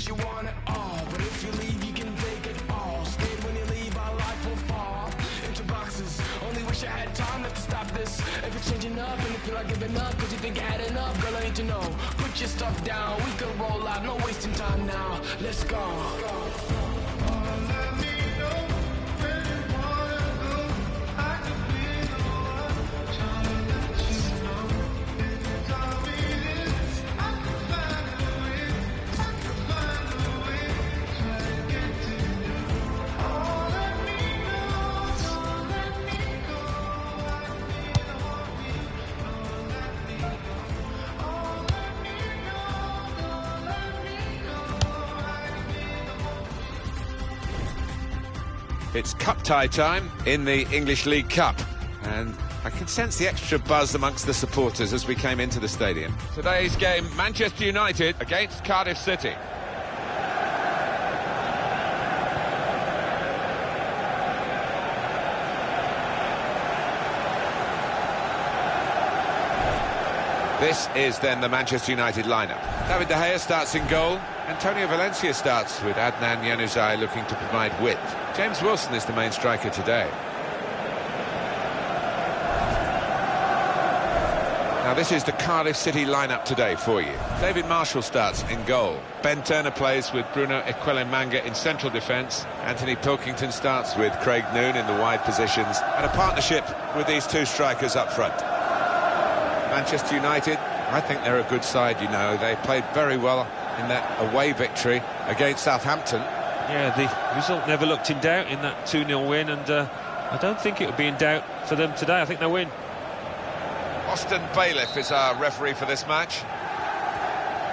You want it all, but if you leave, you can take it all. Scared when you leave, our life will fall into boxes. Only wish I had time left to stop this. If it's changing up and you feel like giving up, cause you think you had enough, girl, I need to know. Put your stuff down, we can roll out, no wasting time now. Let's go. It's cup tie time in the English League Cup, and I can sense the extra buzz amongst the supporters as we came into the stadium. Today's game, Manchester United against Cardiff City. This is then the Manchester United lineup. David De Gea starts in goal. Antonio Valencia starts with Adnan Januzaj looking to provide width. James Wilson is the main striker today. Now this is the Cardiff City lineup today for you. David Marshall starts in goal. Ben Turner plays with Bruno Ekwelemanga in central defence. Anthony Pilkington starts with Craig Noon in the wide positions. And a partnership with these two strikers up front. Manchester United, I think they're a good side, you know. They played very well in that away victory against Southampton. Yeah, the result never looked in doubt in that 2-0 win, and I don't think it would be in doubt for them today. I think they'll win. Austin Bailiff is our referee for this match.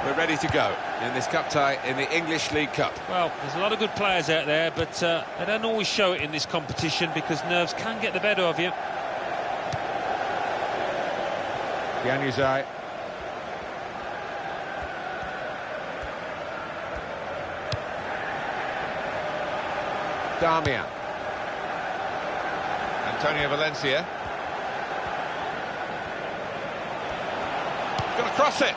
We're ready to go in this cup tie in the English League Cup. Well, there's a lot of good players out there, but they don't always show it in this competition because nerves can get the better of you. Januzaj. Darmian. Antonio Valencia. Going to cross it.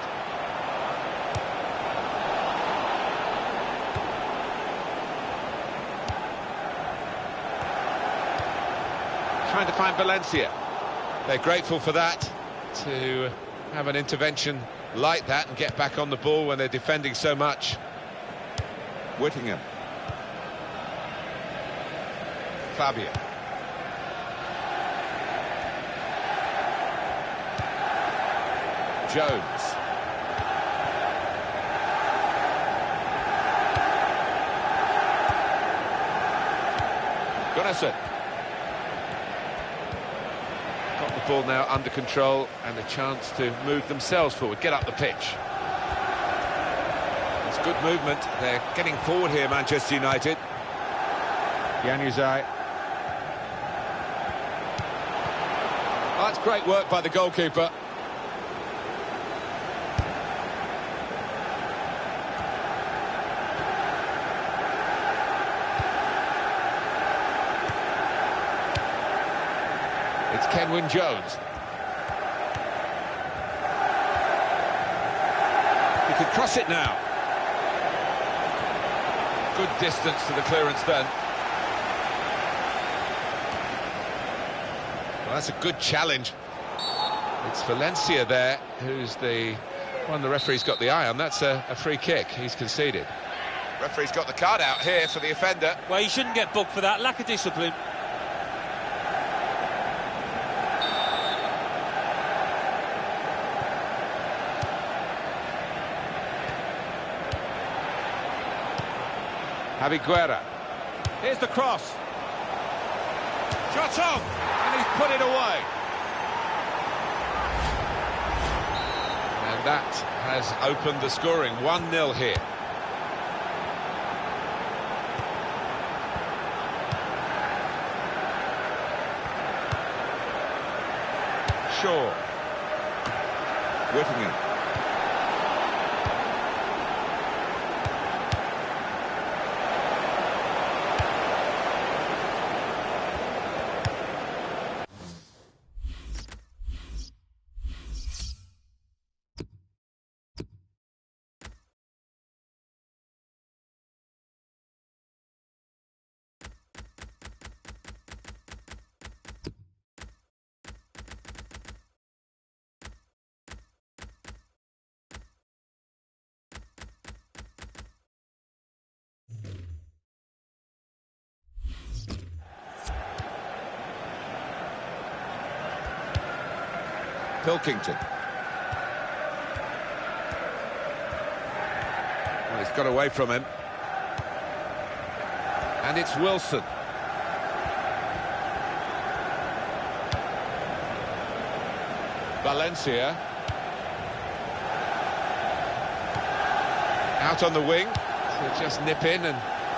Trying to find Valencia. They're grateful for that, to have an intervention like that and get back on the ball when they're defending so much. Whittingham. Fabio. Jones. Gunnarsson. Got the ball now under control and a chance to move themselves forward, get up the pitch. It's good movement. They're getting forward here, Manchester United. Januzaj. Oh, that's great work by the goalkeeper. It's Kenwyne Jones. He could cross it now. Good distance to the clearance then. Well, that's a good challenge. It's Valencia there, who's the one the referee's got the eye on. That's a free kick. He's conceded. Referee's got the card out here for the offender. Well, he shouldn't get booked for that. Lack of discipline. Javi Guerra. Here's the cross. Shot on! And he's put it away. And that has opened the scoring. 1-0 here. Shaw. Whittingham. Pilkington. Well, he's got away from him. And it's Wilson. Valencia. Out on the wing to just nip in and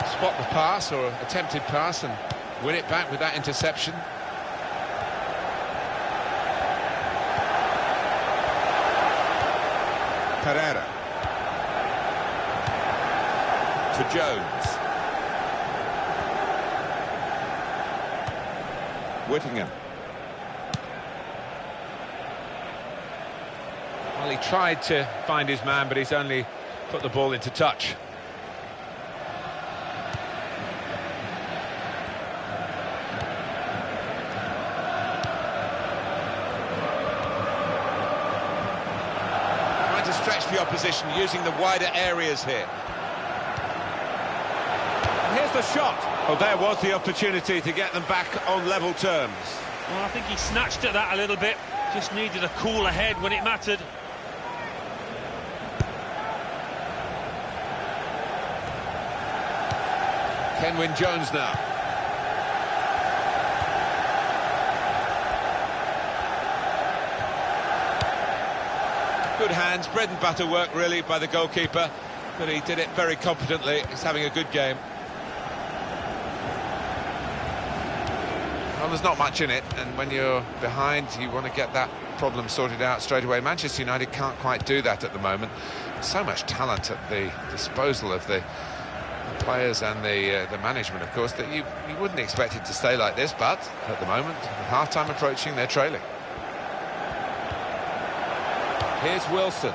spot the pass or attempted pass and win it back with that interception. Pereira to Jones. Whittingham. Well, he tried to find his man, but he's only put the ball into touch. To stretch the opposition using the wider areas here. And here's the shot. Oh, there was the opportunity to get them back on level terms. Well, I think he snatched at that a little bit. Just needed a cooler head when it mattered. Kenwyne Jones now. Good hands, bread and butter work really by the goalkeeper, but he did it very competently. He's having a good game. Well, there's not much in it, and when you're behind, you want to get that problem sorted out straight away. Manchester United can't quite do that at the moment. So much talent at the disposal of the players and the management, of course, that you wouldn't expect it to stay like this, but at the moment, with half-time approaching, they're trailing. Here's Wilson.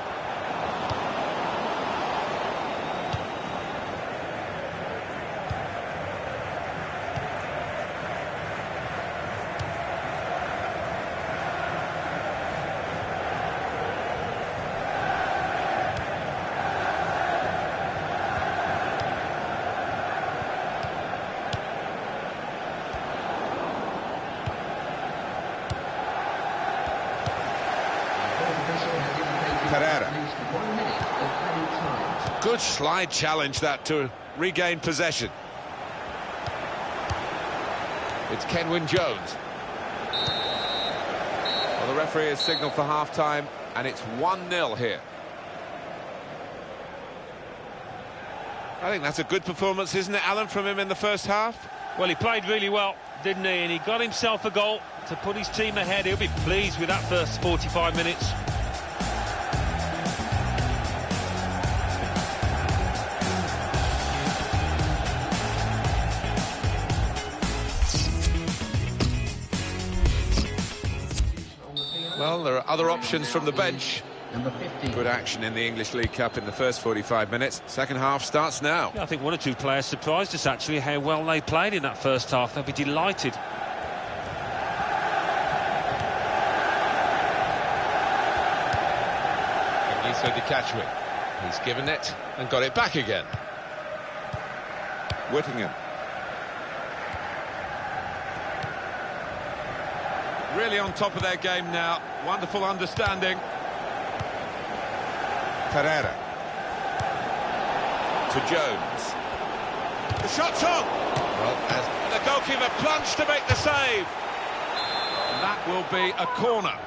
Pereira. Good slide challenge that to regain possession. It's Kenwyne Jones. Well, the referee has signalled for half-time, and it's 1-0 here. I think that's a good performance, isn't it, Alan, from him in the first half? Well, he played really well, didn't he? And he got himself a goal to put his team ahead. He'll be pleased with that first 45 minutes. Well, there are other options from the bench. Good action in the English League Cup in the first 45 minutes. Second half starts now. Yeah, I think one or two players surprised us, actually, how well they played in that first half. They'll be delighted. He's given it and got it back again. Whittingham. Really on top of their game now. Wonderful understanding. Pereira. To Jones. The shot's on! Well, as the goalkeeper plunged to make the save. And that will be a corner.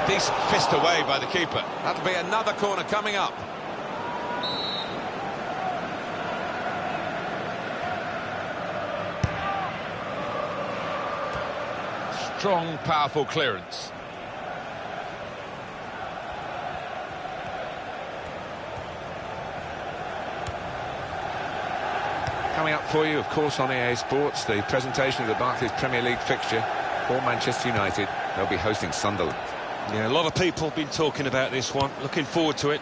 A decent fist away by the keeper. That'll be another corner coming up. Strong, powerful clearance. Coming up for you, of course, on EA Sports, the presentation of the Barclays Premier League fixture for Manchester United. They'll be hosting Sunderland. Yeah, a lot of people have been talking about this one. Looking forward to it.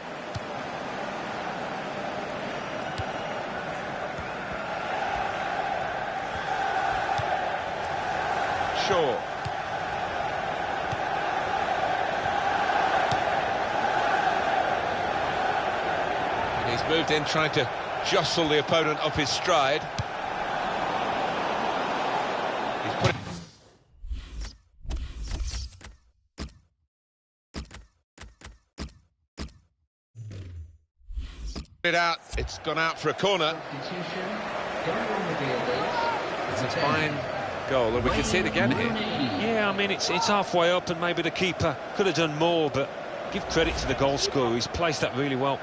Shaw. And he's moved in, trying to jostle the opponent off his stride. He's put it out. It's gone out for a corner. It's a fine goal, and we can see it again here. Yeah, I mean, it's halfway up, and maybe the keeper could have done more, but give credit to the goal scorer. He's placed that really well.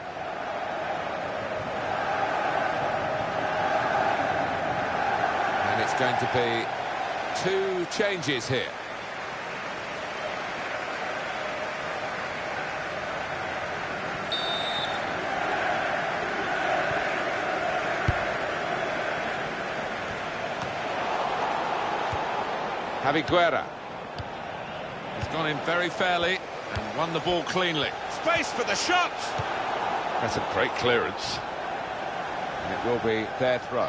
It's going to be two changes here. Javi Guerra. He's gone in very fairly and won the ball cleanly. Space for the shot! That's a great clearance. And it will be their throw.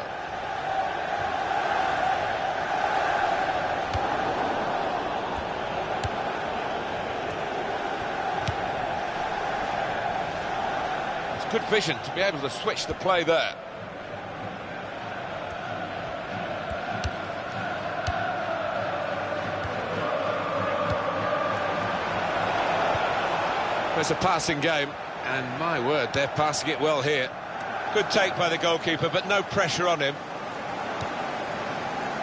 Good vision to be able to switch the play there. It's a passing game, and my word, they're passing it well here. Good take by the goalkeeper, but no pressure on him.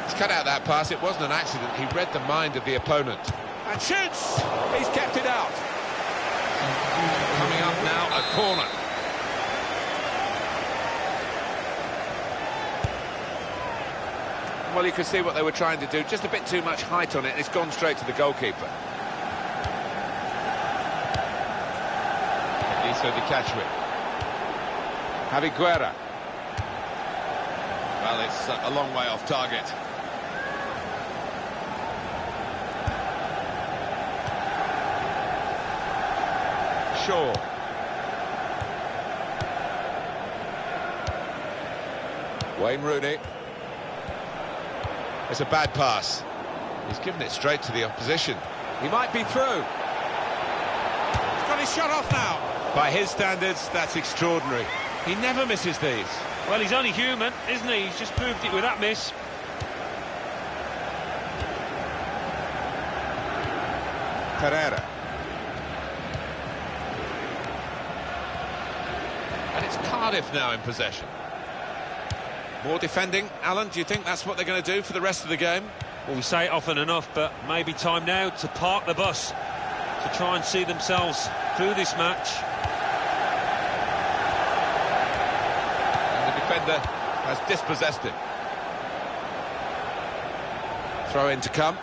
He's cut out that pass. It wasn't an accident. He read the mind of the opponent. And shoots! He's kept it out. Coming up now, a corner. Well, you can see what they were trying to do. Just a bit too much height on it. It's gone straight to the goalkeeper. Iso de Cachewin. Javi Guerra. Well, it's a long way off target. Shaw. Wayne Rooney. It's a bad pass. He's given it straight to the opposition. He might be through. He's got his shot off now. By his standards, that's extraordinary. He never misses these. Well, he's only human, isn't he? He's just proved it with that miss. Pereira. And it's Cardiff now in possession. More defending. Alan, do you think that's what they're going to do for the rest of the game? Well, we say it often enough, but maybe time now to park the bus, to try and see themselves through this match. And the defender has dispossessed him. Throw in to come.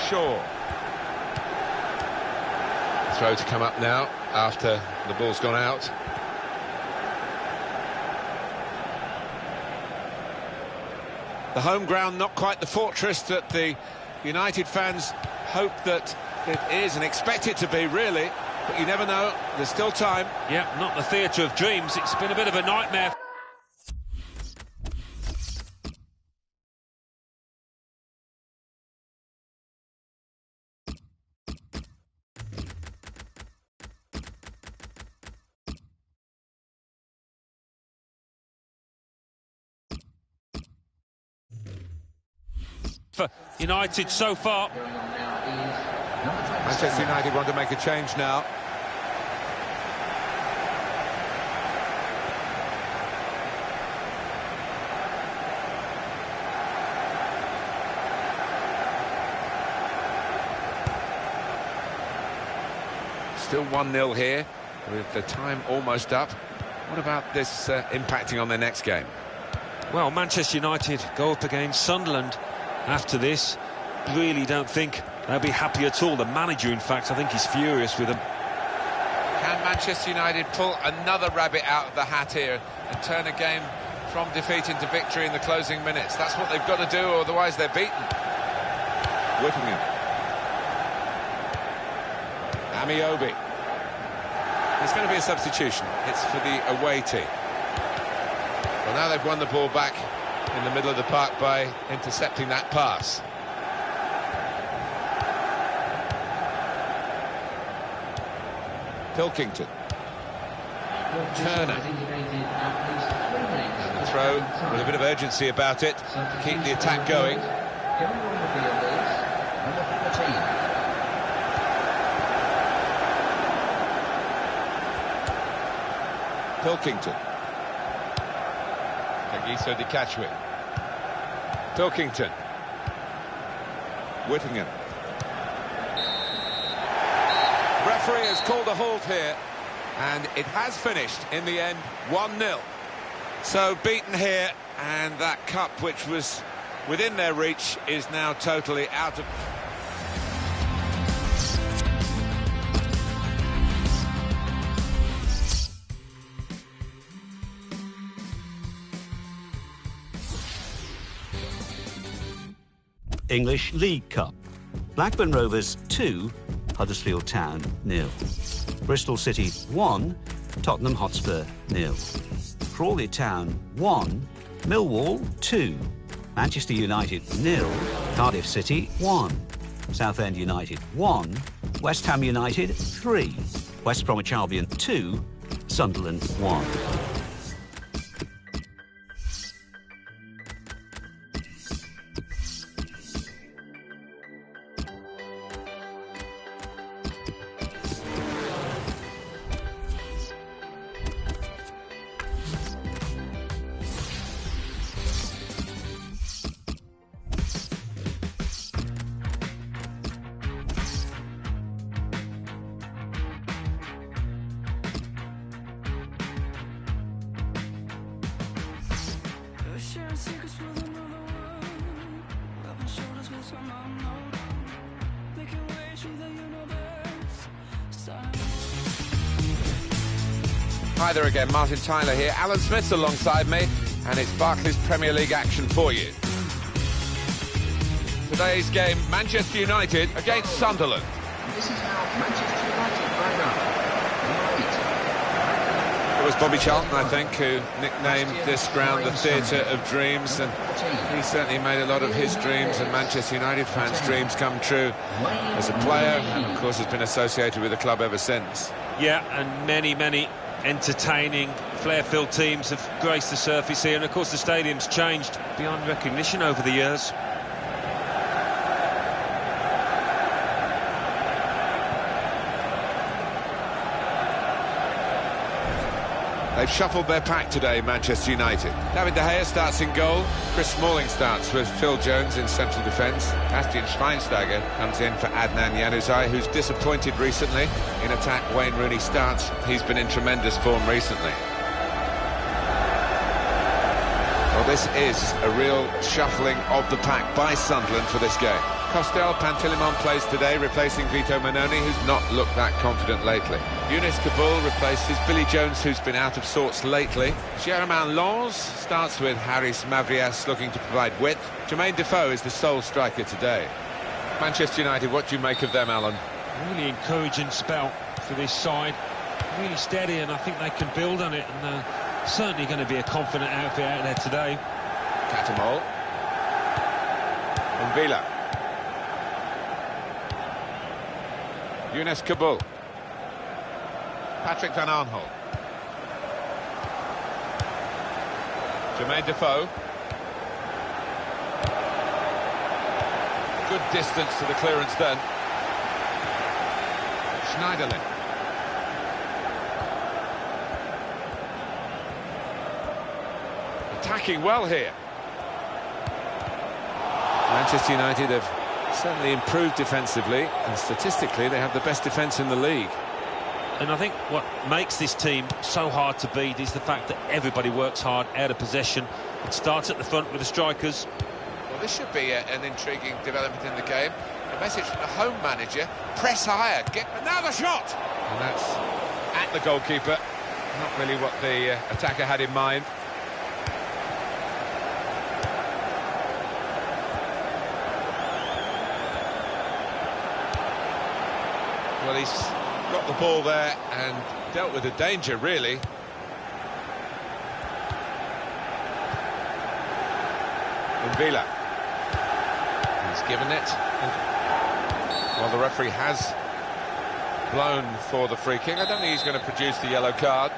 Shaw. Throw to come up now after the ball's gone out. The home ground not quite the fortress that the United fans hope that it is and expect it to be, really, but you never know, there's still time. Yeah, not the theatre of dreams. It's been a bit of a nightmare. For United so far. Manchester United want to make a change now. Still 1-0 here, with the time almost up. What about this impacting on their next game? Well, Manchester United go up against Sunderland after this. Really don't think they'll be happy at all. The manager, in fact, I think he's furious with them. Can Manchester United pull another rabbit out of the hat here and turn a game from defeat into victory in the closing minutes? That's what they've got to do, otherwise they're beaten. Whipping him. Amiobi. There's going to be a substitution. It's for the away team. Well, now they've won the ball back in the middle of the park by intercepting that pass. Pilkington. Turner. And the throw with a bit of urgency about it to keep the attack going. Pilkington. Kagiso Dikachwi. Pilkington. Whittingham. Referee has called a halt here, and it has finished in the end 1-0. So beaten here, and that cup, which was within their reach, is now totally out of... English League Cup. Blackburn Rovers 2, Huddersfield Town 0. Bristol City 1, Tottenham Hotspur 0. Crawley Town 1, Millwall 2. Manchester United 0, Cardiff City 1. Southend United 1, West Ham United 3. West Bromwich Albion 2, Sunderland 1. Hi there again, Martin Tyler here. Alan Smith's alongside me, and it's Barclays Premier League action for you. Today's game, Manchester United against Sunderland. This is how Manchester United Bobby Charlton, I think, who nicknamed this ground the Theatre of Dreams, and he certainly made a lot of his dreams and Manchester United fans' dreams come true as a player, and of course has been associated with the club ever since. Yeah, and many entertaining, flair-filled teams have graced the surface here, and of course the stadium's changed beyond recognition over the years. They've shuffled their pack today, Manchester United. David De Gea starts in goal. Chris Smalling starts with Phil Jones in central defence. Bastian Schweinsteiger comes in for Adnan Januzaj, who's disappointed recently. In attack, Wayne Rooney starts. He's been in tremendous form recently. Well, this is a real shuffling of the pack by Sunderland for this game. Costel Pantilimon plays today, replacing Vito Manoni, who's not looked that confident lately. Younes Kaboul replaces Billy Jones, who's been out of sorts lately. Germain Lens starts with Haris Mavrias looking to provide width. Jermaine Defoe is the sole striker today. Manchester United, what do you make of them, Alan? Really encouraging spell for this side. Really steady, and I think they can build on it, and certainly going to be a confident outfit out there today. Catamol. And Villa. Younes Kaboul. Patrick Van Aanholt. Jermaine Defoe. Good distance to the clearance then. Schneiderlin. Attacking well here. Manchester United have certainly improved defensively, and statistically they have the best defence in the league. And I think what makes this team so hard to beat is the fact that everybody works hard out of possession. It starts at the front with the strikers. Well, this should be an intriguing development in the game. A message from the home manager: press higher, get another shot! And that's at the goalkeeper. Not really what the attacker had in mind. Well, he's got the ball there and dealt with the danger, really. And Villa. He's given it. Well, the referee has blown for the free kick. I don't think he's going to produce the yellow card.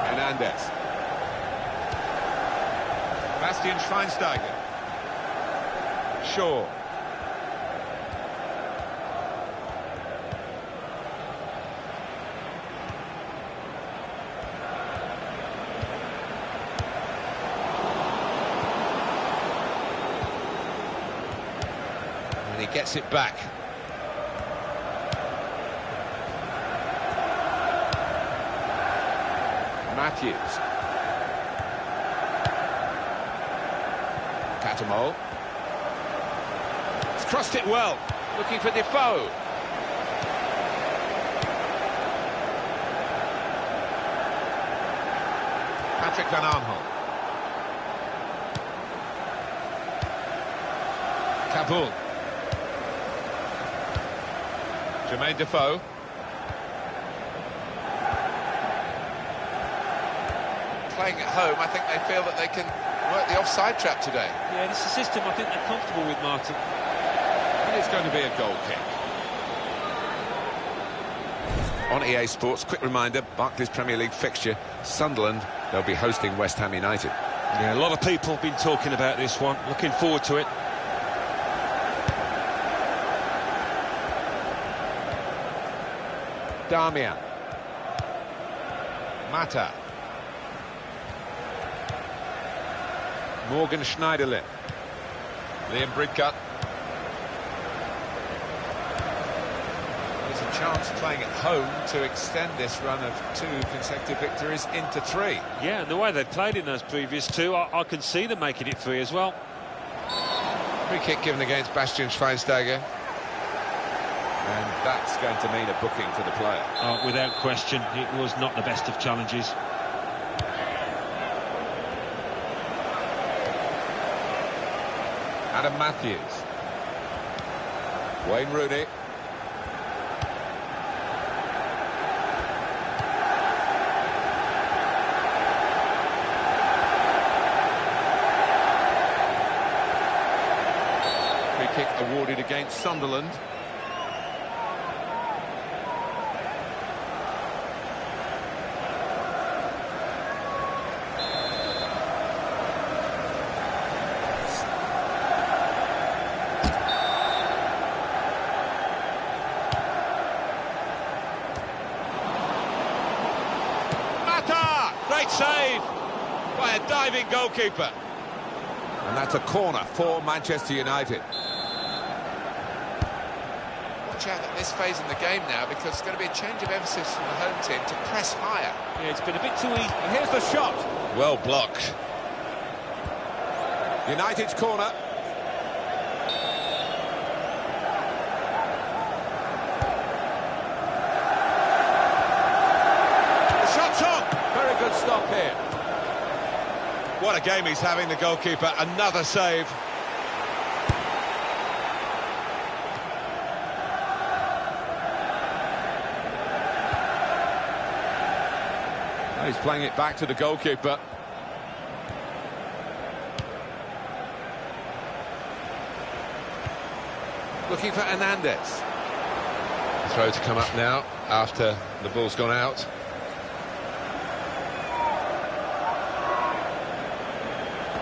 Hernandez. Bastian Schweinsteiger. Shaw. And he gets it back. Matthews. Catamol. Crossed it well, looking for Defoe. Patrick Van Aanholt. Kaboul. Jermaine Defoe. Playing at home, I think they feel that they can work the offside trap today. Yeah, this is a system I think they're comfortable with, Martin. It's going to be a goal kick. On EA Sports, quick reminder, Barclays Premier League fixture, Sunderland, they'll be hosting West Ham United. Yeah, a lot of people have been talking about this one. Looking forward to it. Darmian. Mata. Morgan Schneiderlin. Liam Bridcut. There's a chance playing at home to extend this run of 2 consecutive victories into 3. Yeah, and the way they've played in those previous 2, I can see them making it 3 as well. Free kick given against Bastian Schweinsteiger. And that's going to mean a booking for the player. Without question, it was not the best of challenges. Adam Matthews. Wayne Rooney. recorded against Sunderland. Great save by a diving goalkeeper. And that's a corner for Manchester United. Watch out at this phase in the game now, because there's going to be a change of emphasis from the home team to press higher. Yeah, it's been a bit too easy. And here's the shot. Well blocked. United's corner. The shot's on. Very good stop here. What a game he's having, the goalkeeper. Another save. Oh, he's playing it back to the goalkeeper. Looking for Hernandez. Throw to come up now after the ball's gone out.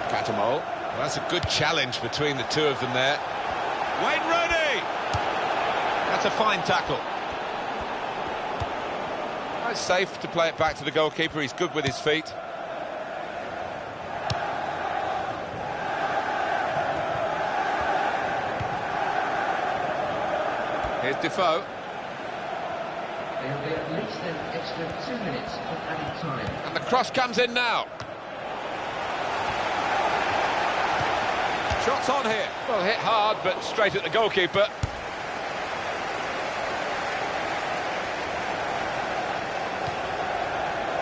Catamol. Well, that's a good challenge between the two of them there. Wayne Rooney! That's a fine tackle. It's safe to play it back to the goalkeeper. He's good with his feet. Here's Defoe. There'll be at least an extra 2 minutes of added time. And the cross comes in now. Shots on here. Well, hit hard, but straight at the goalkeeper.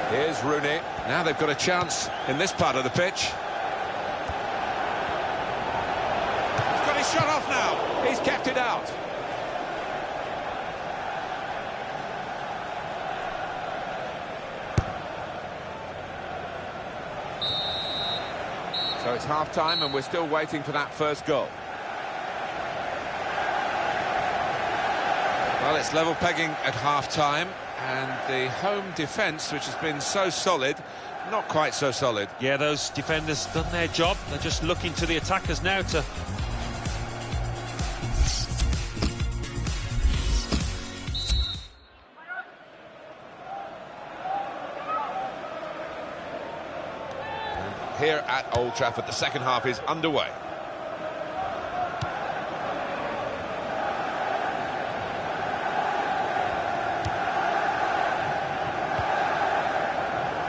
Here's Rooney. Now they've got a chance in this part of the pitch. He's got his shot off now. He's kept it out. So it's half-time and we're still waiting for that first goal. Well, it's level pegging at half-time, and the home defence, which has been so solid, not quite so solid. Yeah, those defenders done their job. They're just looking to the attackers now to... Here at Old Trafford, the second half is underway.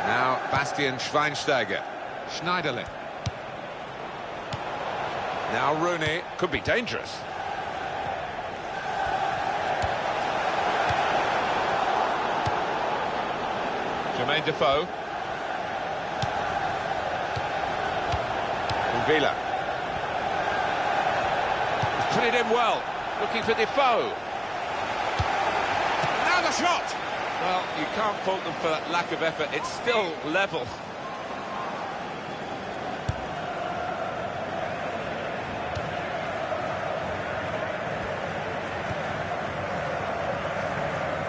Now Bastian Schweinsteiger. Schneiderlin. Now Rooney. Could be dangerous. Jermaine Defoe. Villa. He's put it in well. Looking for Defoe. Now the shot! Well, you can't fault them for that lack of effort. It's still level.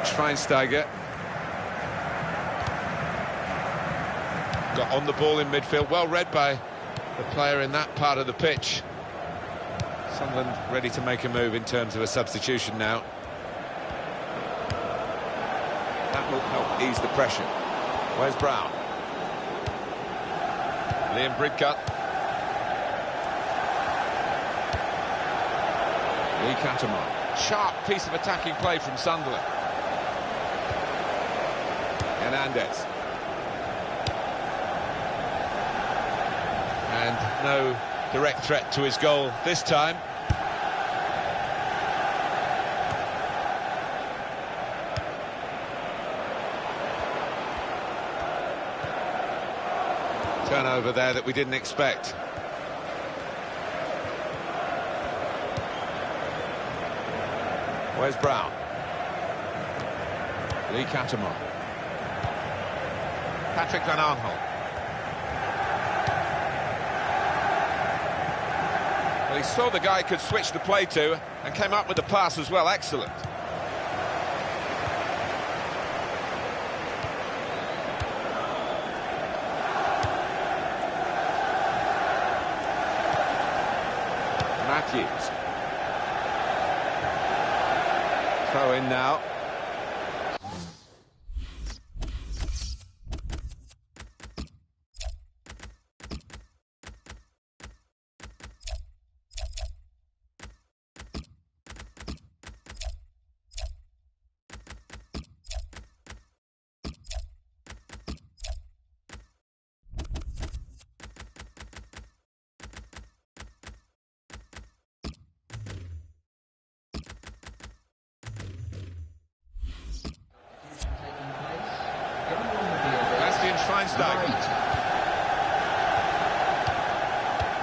Schweinsteiger. Got on the ball in midfield. Well read by the player in that part of the pitch. Sunderland ready to make a move in terms of a substitution now. That will help ease the pressure. Where's Brown? Liam Bridcut. Lee Catamon. Sharp piece of attacking play from Sunderland. Hernandez. And no direct threat to his goal this time. Turnover there that we didn't expect. Where's Brown? Lee Catamon. Patrick Van Aanholt. Well, He saw the guy could switch the play to and came up with the pass as well. Excellent. Matthews. Throw in now.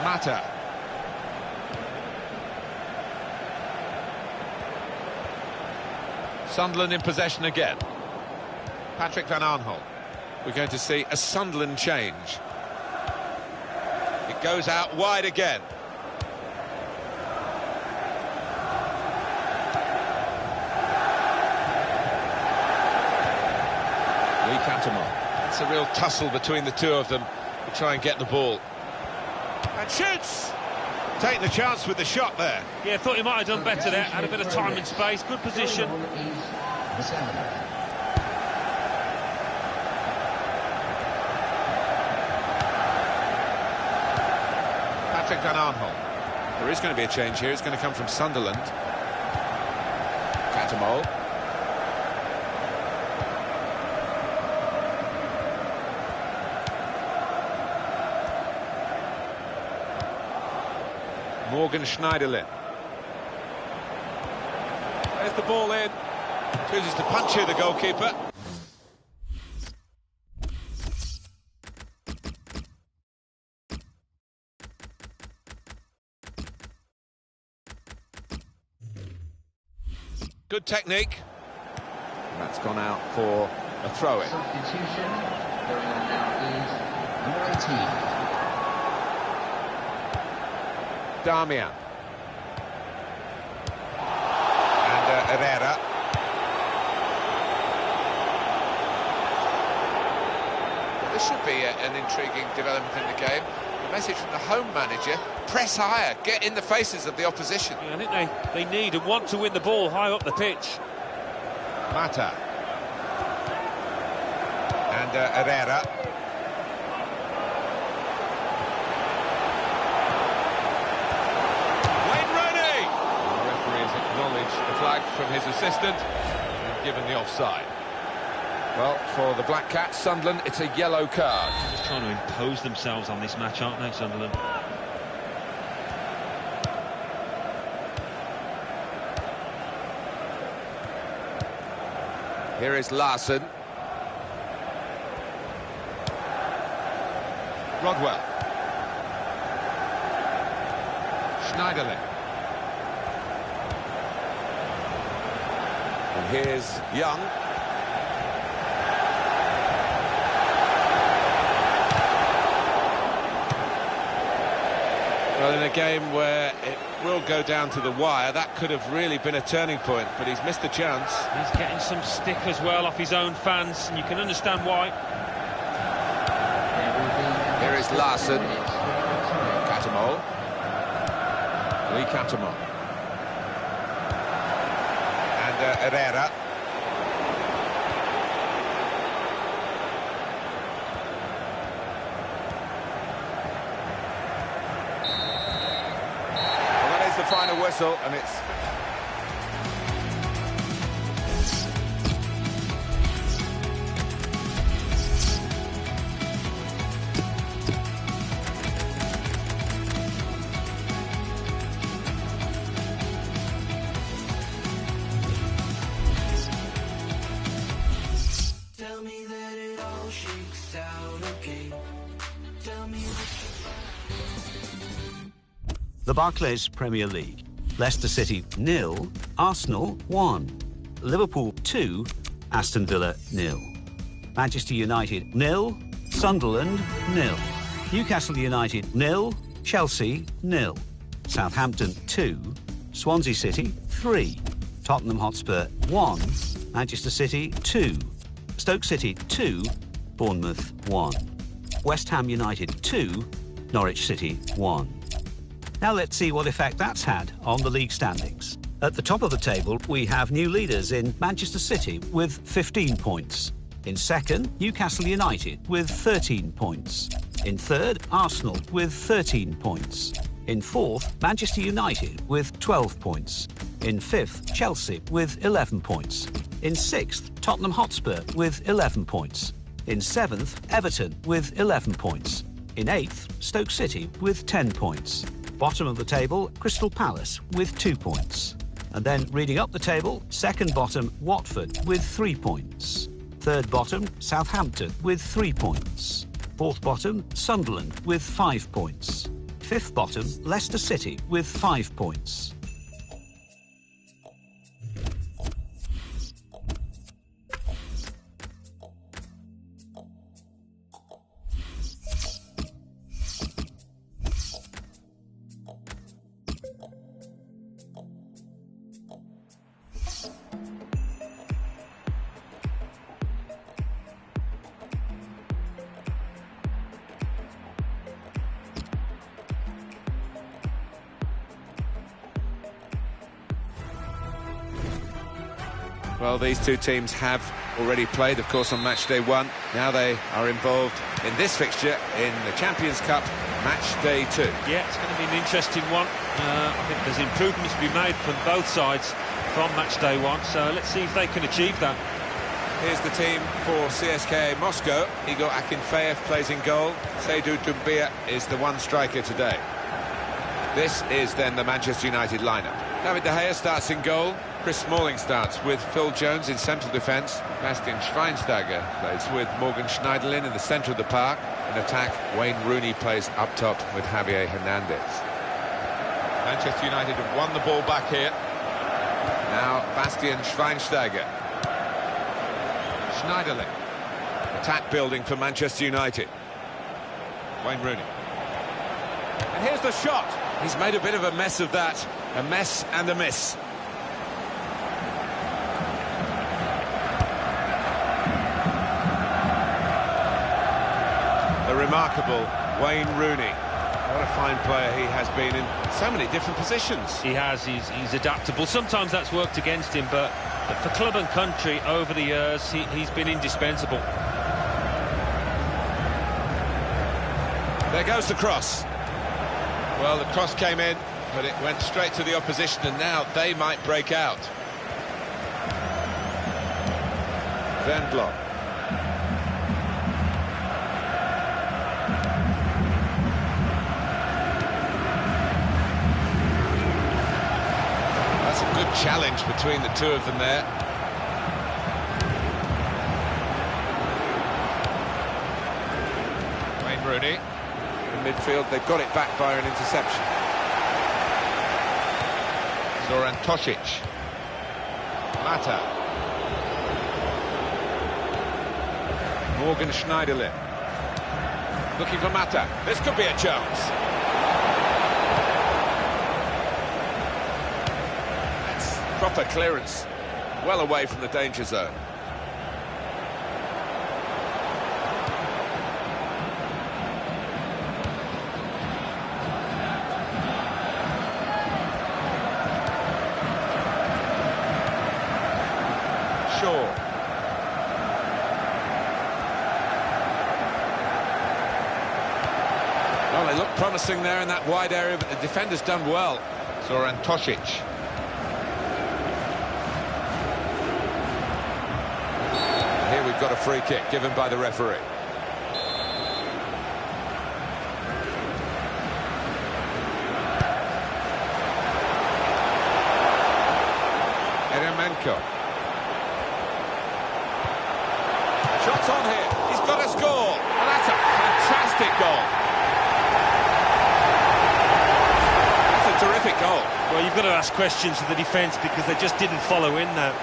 Mata. Sunderland in possession again. Patrick van Aanholt. We're going to see a Sunderland change. It goes out wide again. It's a real tussle between the two of them to try and get the ball. And shoots! Take the chance with the shot there. Yeah, thought he might have done better there. Had a bit of time and space. Good position. Patrick van Aanholt. There is going to be a change here. It's going to come from Sunderland. Catamol. Morgan Schneiderlin. There's the ball in. Chooses to punch here, the goalkeeper. Good technique. That's gone out for a throw-in. Substitution. Going on now is number 18. Damian. And Herrera. Well, this should be an intriguing development in the game. The message from the home manager, press higher, get in the faces of the opposition. Yeah, I think they need and want to win the ball high up the pitch. Mata. And Herrera. The flag from his assistant and given the offside. Well, for the Black Cats, Sunderland, it's a yellow card. Just trying to impose themselves on this match, aren't they, Sunderland? Here is Larson. Rodwell. Schneiderlin. And here's Young. Well, in a game where it will go down to the wire, that could have really been a turning point, but he's missed a chance. He's getting some stick as well off his own fans, and you can understand why. Here is Larson. Catamol. Lee Catamol. And Herrera. Well, that is the final whistle, and it's... The Barclays Premier League. Leicester City 0, Arsenal 1, Liverpool 2, Aston Villa 0, Manchester United 0, Sunderland 0, Newcastle United 0, Chelsea 0, Southampton 2, Swansea City 3, Tottenham Hotspur 1, Manchester City 2, Stoke City 2, Bournemouth 1, West Ham United 2, Norwich City 1. Now let's see what effect that's had on the league standings. At the top of the table, we have new leaders in Manchester City with 15 points. In second, Newcastle United with 13 points. In third, Arsenal with 13 points. In fourth, Manchester United with 12 points. In fifth, Chelsea with 11 points. In sixth, Tottenham Hotspur with 11 points. In seventh, Everton with 11 points. In eighth, Stoke City with 10 points. Bottom of the table, Crystal Palace with 2 points. And then reading up the table, second bottom, Watford with 3 points. Third bottom, Southampton with 3 points. Fourth bottom, Sunderland with 5 points. Fifth bottom, Leicester City with 5 points. Well, these two teams have already played, of course, on match day 1. Now they are involved in this fixture in the Champions Cup, match day 2. Yeah, it's going to be an interesting one. I think there's improvements to be made from both sides from match day 1, so let's see if they can achieve that. Here's the team for CSKA Moscow. Igor Akinfeev plays in goal. Seydou Doumbia is the one striker today. This is then the Manchester United lineup. David De Gea starts in goal. Chris Smalling starts with Phil Jones in central defence. Bastian Schweinsteiger plays with Morgan Schneiderlin in the centre of the park. In attack, Wayne Rooney plays up top with Javier Hernandez. Manchester United have won the ball back here. Now Bastian Schweinsteiger. Schneiderlin. Attack building for Manchester United. Wayne Rooney. And here's the shot. He's made a bit of a mess of that. A mess and a miss. The remarkable Wayne Rooney. What a fine player he has been in so many different positions. He has, he's adaptable. Sometimes that's worked against him, but for club and country over the years, he's been indispensable. There goes the cross. Well, the cross came in, but it went straight to the opposition, and now they might break out. Van Blok. That's a good challenge between the two of them there. Wayne Rooney. In midfield, they've got it back via an interception. Zoran Tosic. Mata. Morgan Schneiderlin. Looking for Mata. This could be a chance. That's proper clearance. Well away from the danger zone. Well, they look promising there in that wide area, but the defender's done well. Zoran Tosic. Here we've got a free kick given by the referee. Eremenko. Shots on here. He's got to score. And that's a fantastic goal. Terrific goal. Well, you've got to ask questions of the defence because they just didn't follow in there.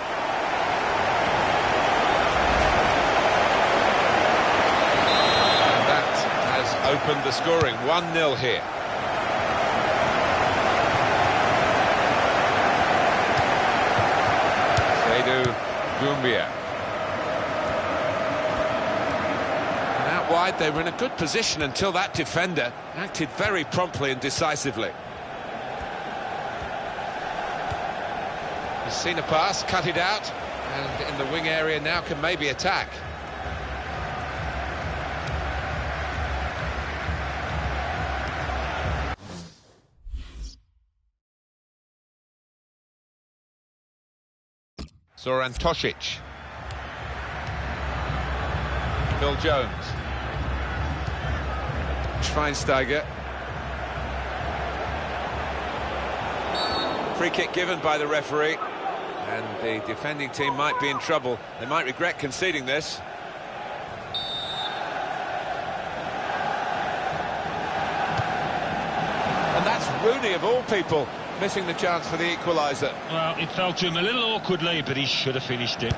And that has opened the scoring. 1-0 here. Seydou Doumbia. And out wide, they were in a good position until that defender acted very promptly and decisively. He's seen a pass, cut it out, and in the wing area now can maybe attack. Zoran Tosic. Phil Jones. Schweinsteiger. Free kick given by the referee. And the defending team might be in trouble. They might regret conceding this. And that's Rooney, of all people, missing the chance for the equaliser. Well, it fell to him a little awkwardly, but he should have finished it.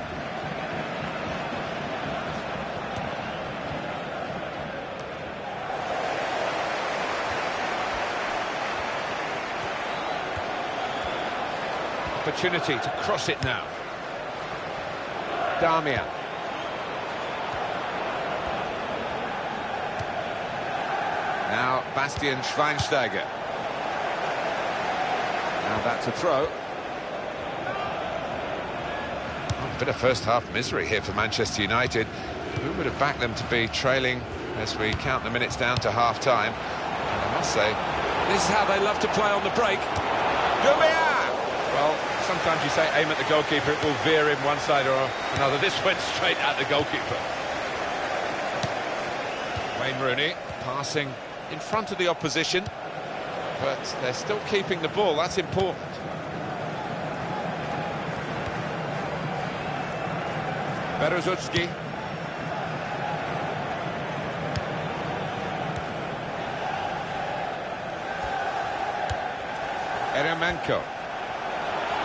Opportunity to cross it now. Darmian. Now Bastian Schweinsteiger. Now that's a throw. Oh, a bit of first-half misery here for Manchester United. Who would have backed them to be trailing as we count the minutes down to half-time? And I must say, this is how they love to play on the break. Doumbia! Well, sometimes you say aim at the goalkeeper, it will veer in one side or another. This went straight at the goalkeeper. Wayne Rooney passing in front of the opposition, but they're still keeping the ball. That's important. Berezutski. Eremenko.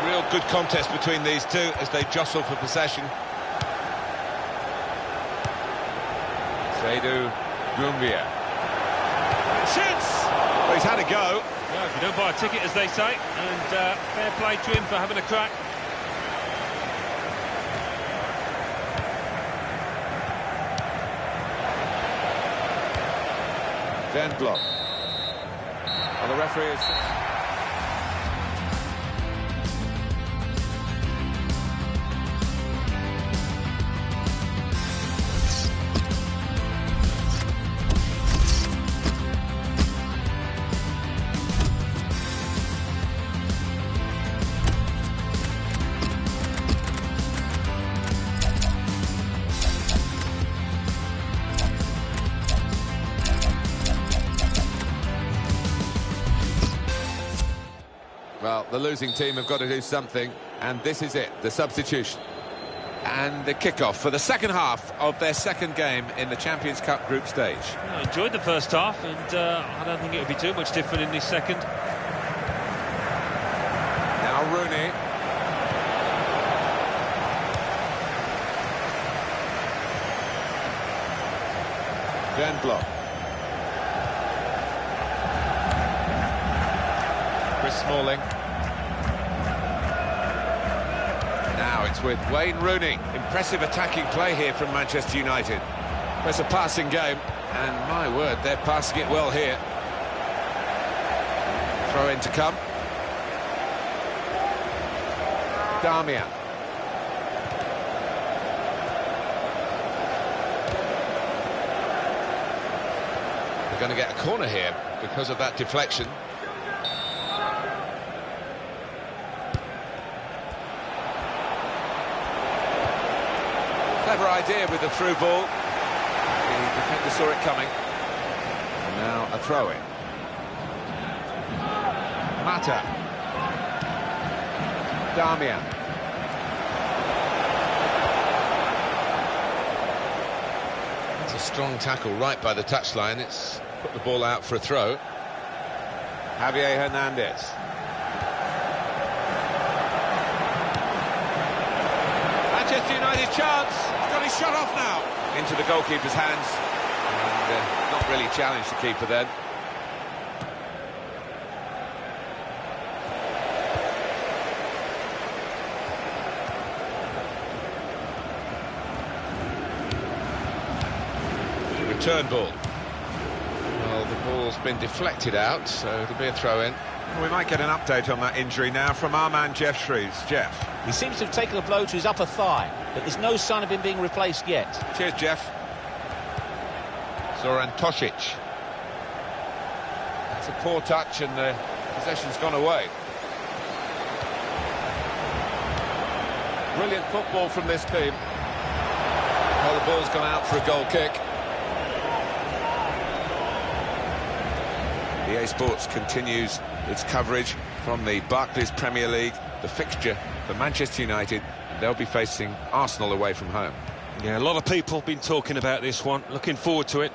Real good contest between these two as they jostle for possession. Seydou Doumbia. Shoots! Well, he's had a go. Well, if you don't buy a ticket, as they say, and fair play to him for having a crack. Then block. Well, the referee is... Well, the losing team have got to do something, and this is it, the substitution. And the kick-off for the second half of their second game in the Champions Cup group stage. I enjoyed the first half, and I don't think it'll be too much different in this second. Now Rooney. Then block. Chris Smalling. Now it's with Wayne Rooney. Impressive attacking play here from Manchester United. It's a passing game, and my word, they're passing it well here. Throw in to come. Darmian. They're going to get a corner here because of that deflection. Clever idea with the through ball. The defender saw it coming. And now a throw-in. Mata. Darmian. It's a strong tackle right by the touchline. It's put the ball out for a throw. Javier Hernandez. Manchester United chance. He's got his shot off now. Into the goalkeeper's hands. And not really challenged the keeper then. return ball. Well, the ball's been deflected out, so it'll be a throw-in. We might get an update on that injury now from our man Jeff Shreves. Jeff. He seems to have taken a blow to his upper thigh, but there's no sign of him being replaced yet. Cheers, Jeff. Zoran Tosic. It's a poor touch and the possession's gone away. Brilliant football from this team. Well, the ball's gone out for a goal kick. EA Sports continues its coverage from the Barclays Premier League. The fixture for Manchester United, they'll be facing Arsenal away from home. Yeah, a lot of people have been talking about this one. Looking forward to it.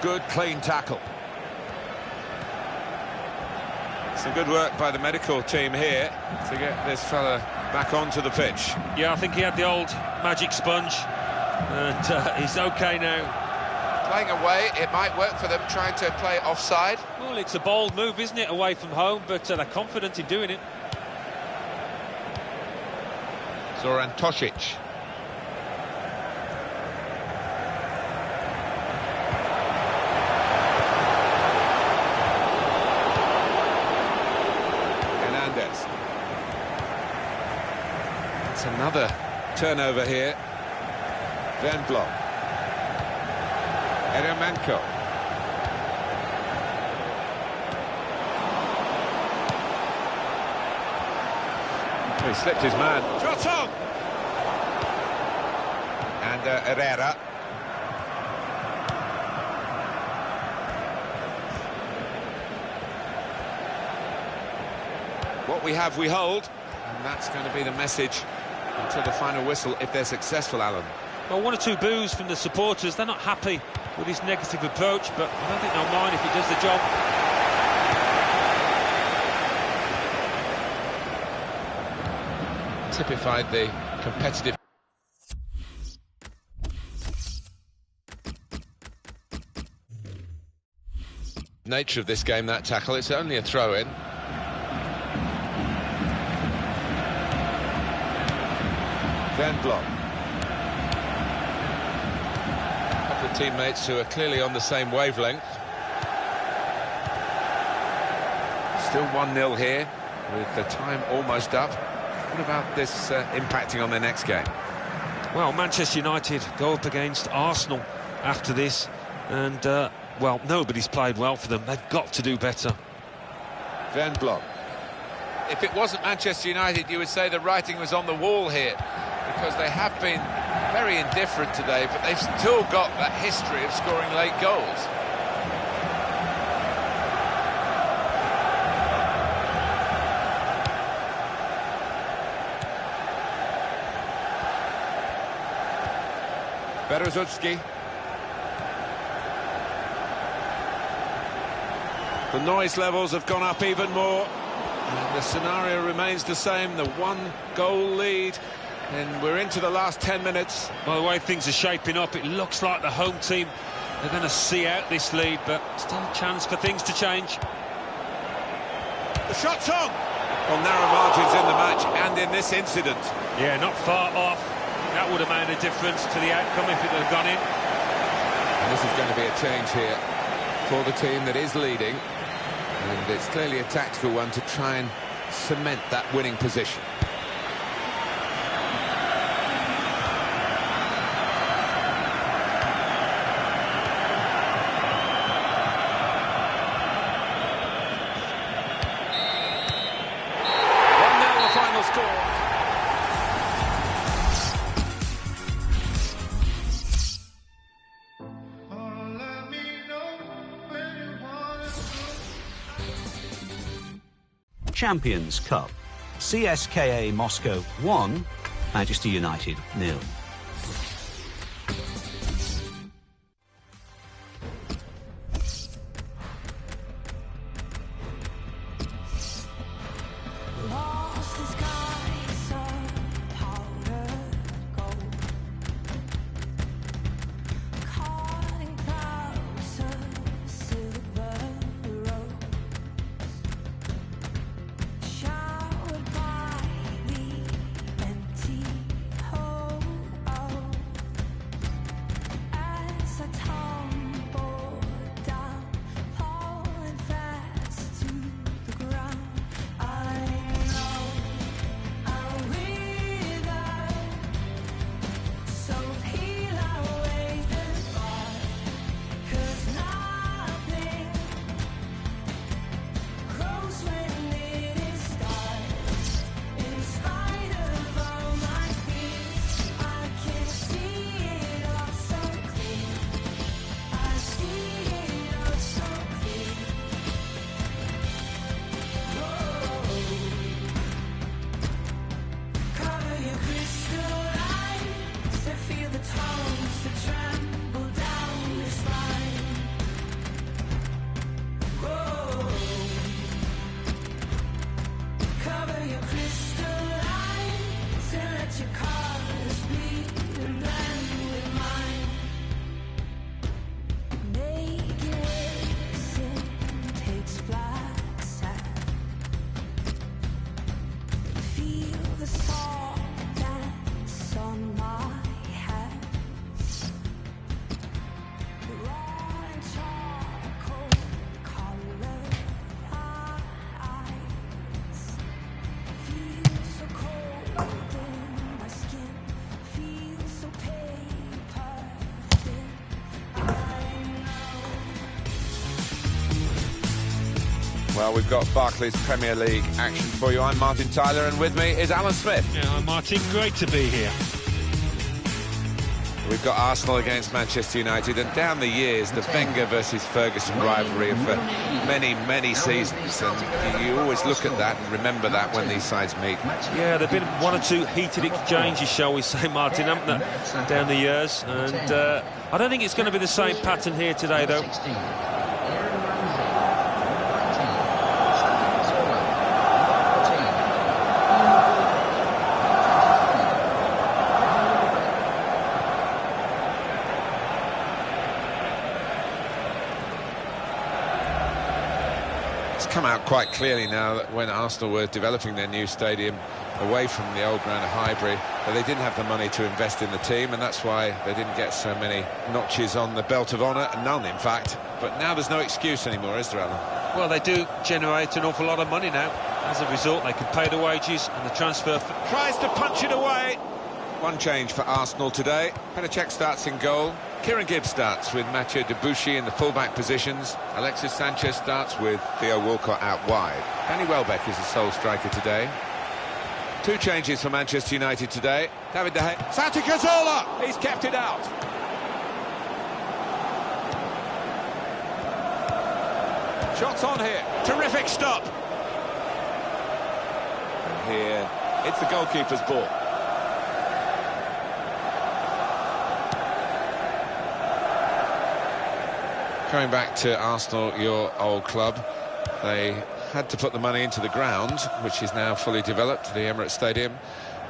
Good, clean tackle. Some good work by the medical team here to get this fella back onto the pitch. Yeah, I think he had the old magic sponge, and he's okay now. Playing away, it might work for them, trying to play offside. Well, it's a bold move, isn't it, away from home, but they're confident in doing it. Zoran Tosic. Hernandez. It's another turnover here. Van Blok. Eremenko. He slipped his man. Shot on! And Herrera. What we have, we hold. And that's going to be the message until the final whistle if they're successful, Alan. Well, one or two boos from the supporters. They're not happy with his negative approach, but I don't think they'll mind if he does the job. Typified the competitive nature of this game, that tackle. It's only a throw-in. Van Blok. A couple of teammates who are clearly on the same wavelength. Still 1-0 here, with the time almost up. What about this impacting on their next game? Well, Manchester United go up against Arsenal after this, and, well, nobody's played well for them. They've got to do better. Van Blok. If it wasn't Manchester United, you would say the writing was on the wall here, because they have been very indifferent today, but they've still got that history of scoring late goals. Berezutski. The noise levels have gone up even more, and the scenario remains the same. The one-goal lead, and we're into the last 10 minutes. By the way things are shaping up, it looks like the home team are going to see out this lead, but still a chance for things to change. The shot's on! Well, narrow margins in the match and in this incident. Yeah, not far off. That would have made a difference to the outcome if it had gone in. And this is going to be a change here for the team that is leading. And it's clearly a tactical one to try and cement that winning position. Champions Cup. CSKA Moscow 1, Manchester United 0. Well, we've got Barclays Premier League action for you. I'm Martin Tyler, and with me is Alan Smith. Yeah, I'm Martin. Great to be here. We've got Arsenal against Manchester United, and down the years, the Wenger versus Ferguson rivalry for many, many seasons, and you always look at that and remember that when these sides meet. Yeah, there have been one or two heated exchanges, shall we say, Martin, haven't there, down the years, and I don't think it's going to be the same pattern here today, though. Come out quite clearly now that when Arsenal were developing their new stadium away from the old ground of Highbury, but they didn't have the money to invest in the team, and that's why they didn't get so many notches on the belt of honour, none in fact. But now there's no excuse anymore, is there, Alan? Well, they do generate an awful lot of money now. As a result, they can pay the wages and the transfer. Tries to punch it away. One change for Arsenal today. Petr starts in goal. Kieran Gibbs starts with Mathieu Debuchy in the full-back positions. Alexis Sanchez starts with Theo Walcott out wide. Danny Welbeck is the sole striker today. Two changes for Manchester United today. David De Gea. Santi Cazorla! He's kept it out. Shots on here. Terrific stop. And here, it's the goalkeeper's ball. Going back to Arsenal, your old club, they had to put the money into the ground, which is now fully developed, the Emirates Stadium.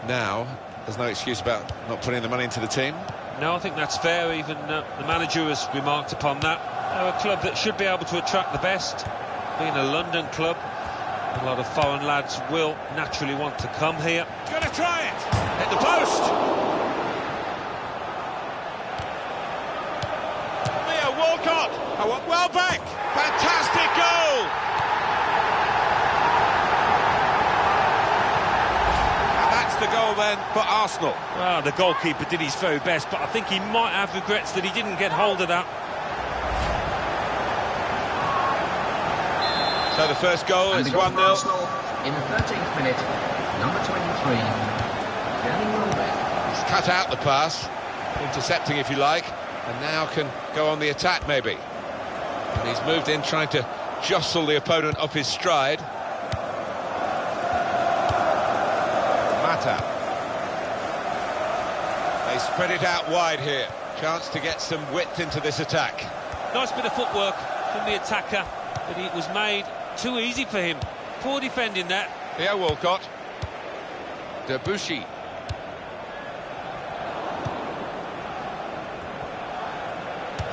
Now, there's no excuse about not putting the money into the team. No, I think that's fair. Even the manager has remarked upon that. They're a club that should be able to attract the best. Being a London club, a lot of foreign lads will naturally want to come here. He's going to try it! Hit the post! Walcott! Oh, Welbeck! Fantastic goal! And that's the goal then for Arsenal. Well, the goalkeeper did his very best, but I think he might have regrets that he didn't get hold of that. So the first goal is 1-0. In the 13th minute, number 23, Danny Welbeck. He's cut out the pass, intercepting if you like, and now can go on the attack maybe. And he's moved in trying to jostle the opponent off his stride. Mata. They spread it out wide here. Chance to get some width into this attack. Nice bit of footwork from the attacker, but it was made too easy for him. Poor defending that. Theo Walcott. Debuchy.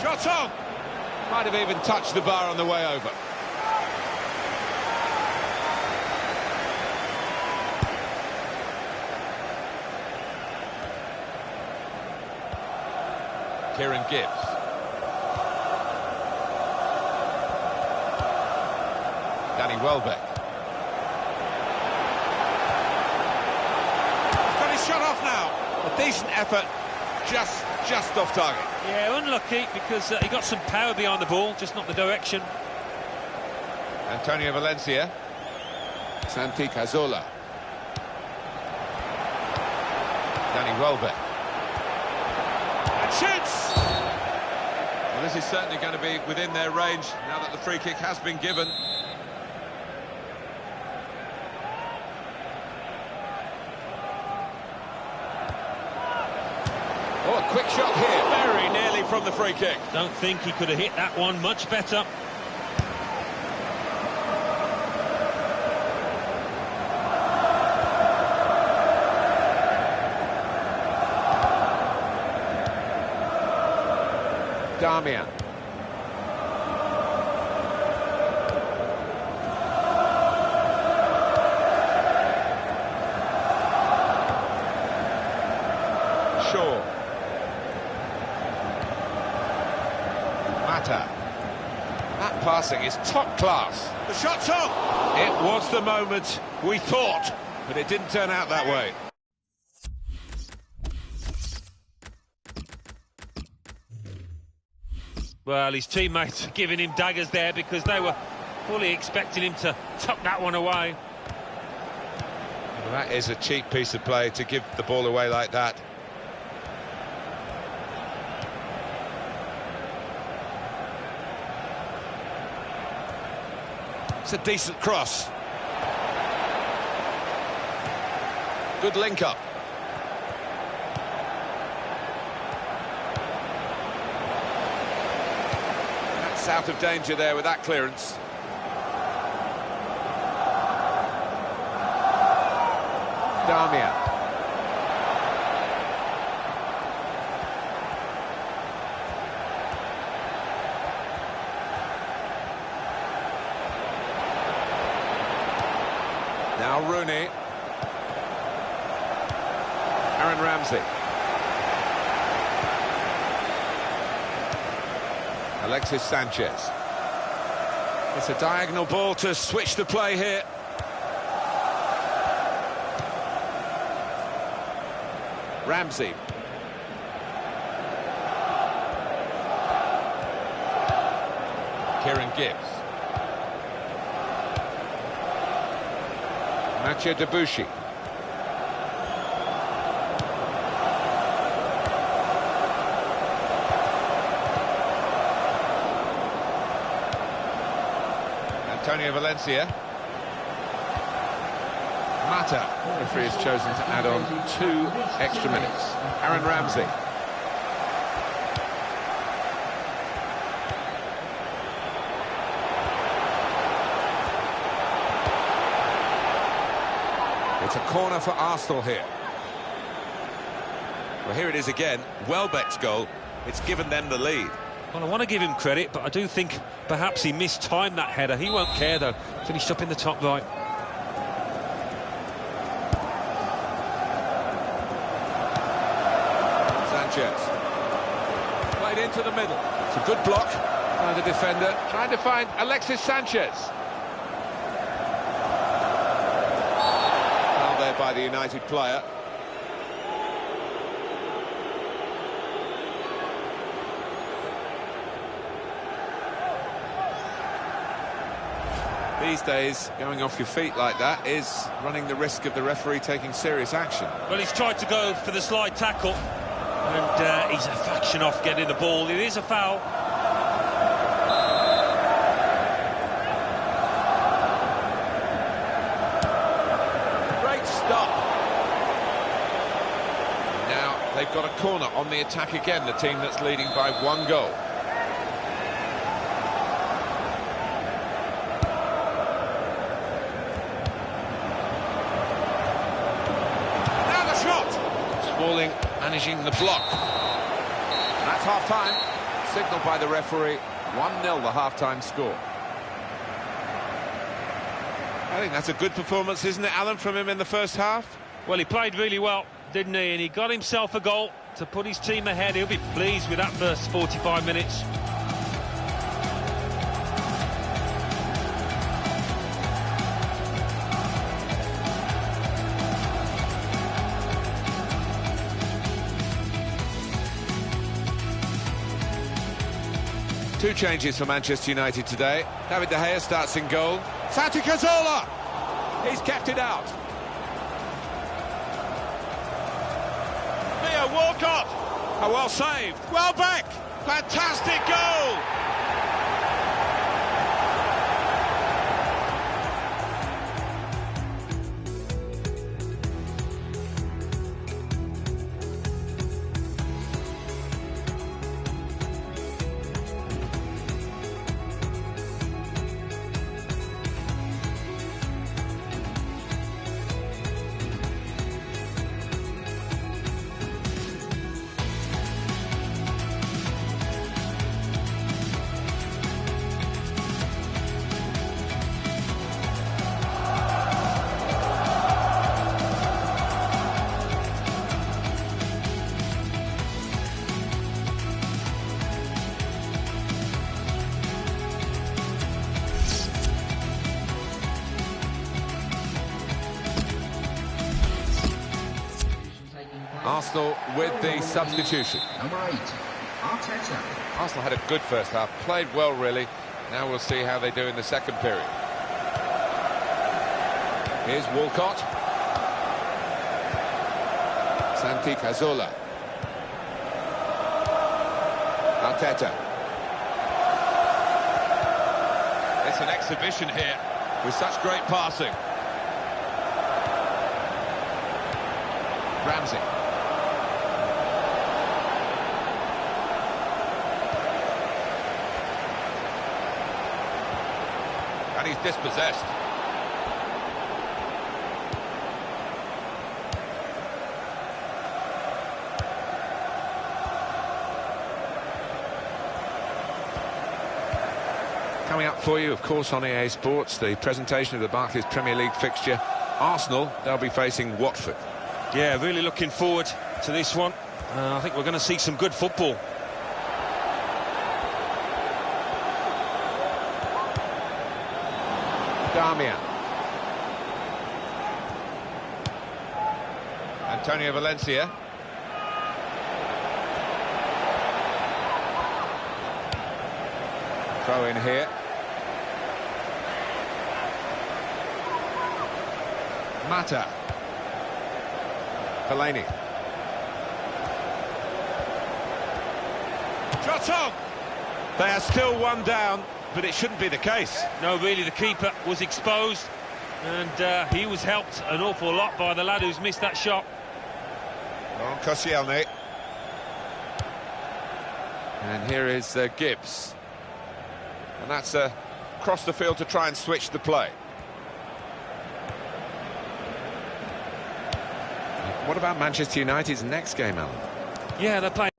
Shot on! Might have even touched the bar on the way over. Kieran Gibbs. Danny Welbeck. He's got his shot off now. A decent effort, just off target. Yeah, unlucky because he got some power behind the ball, just not the direction. Antonio Valencia. Santi Cazorla. Danny Welbeck. And shoots! Well, this is certainly going to be within their range now that the free kick has been given. Oh, a quick shot here, very nearly from the free kick. Don't think he could have hit that one much better. Damian. Shaw. Mata. That passing is top class. The shot's on! It was the moment we thought, but it didn't turn out that way. Well, his teammates giving him daggers there because they were fully expecting him to tuck that one away. Well, that is a cheap piece of play to give the ball away like that. It's a decent cross. Good link-up. That's out of danger there with that clearance. Damian. Now Rooney. Aaron Ramsey. Alexis Sanchez. It's a diagonal ball to switch the play here. Ramsey. Kieran Gibbs. Mathieu Debuchy. Antonio Valencia. Mata. The referee has chosen to add on 2 extra minutes. Aaron Ramsey. It's a corner for Arsenal here. Well, here it is again. Welbeck's goal. It's given them the lead. Well, I want to give him credit, but I do think perhaps he mistimed that header. He won't care, though. Finished up in the top right. Sanchez. Played into the middle. It's a good block by the defender. Trying to find Alexis Sanchez. Foul there by the United player. These days, going off your feet like that is running the risk of the referee taking serious action. Well, he's tried to go for the slide tackle, and he's a fraction off getting the ball. It is a foul. Great stop. Now they've got a corner on the attack again, the team that's leading by 1 goal. Smalling managing the block. And that's half-time. Signalled by the referee. 1-0 the half-time score. I think that's a good performance, isn't it, Alan, from him in the first half? Well, he played really well, didn't he? And he got himself a goal to put his team ahead. He'll be pleased with that first 45 minutes. Two changes for Manchester United today. David De Gea starts in goal. Santi Cazorla! He's kept it out. Theo Walcott! Oh, well saved. Welbeck! Fantastic goal! Arsenal with the substitution. Number 8, Arteta. Arsenal had a good first half, played well really, Now we'll see how they do in the second period. Here's Walcott. Santi Cazorla. Arteta. It's an exhibition here with such great passing. Ramsey. And he's dispossessed. Coming up for you, of course, on EA Sports, the presentation of the Barclays Premier League fixture. Arsenal, they'll be facing Watford. Yeah, really looking forward to this one. I think we're going to see some good football. Damian. Antonio Valencia. Throw in here. Mata. Fellaini. Shot on! They are still one down, but it shouldn't be the case. No, really, the keeper was exposed, and he was helped an awful lot by the lad who's missed that shot. On Koscielny. And here is Gibbs. And that's across the field to try and switch the play. What about Manchester United's next game, Alan? Yeah, they're playing.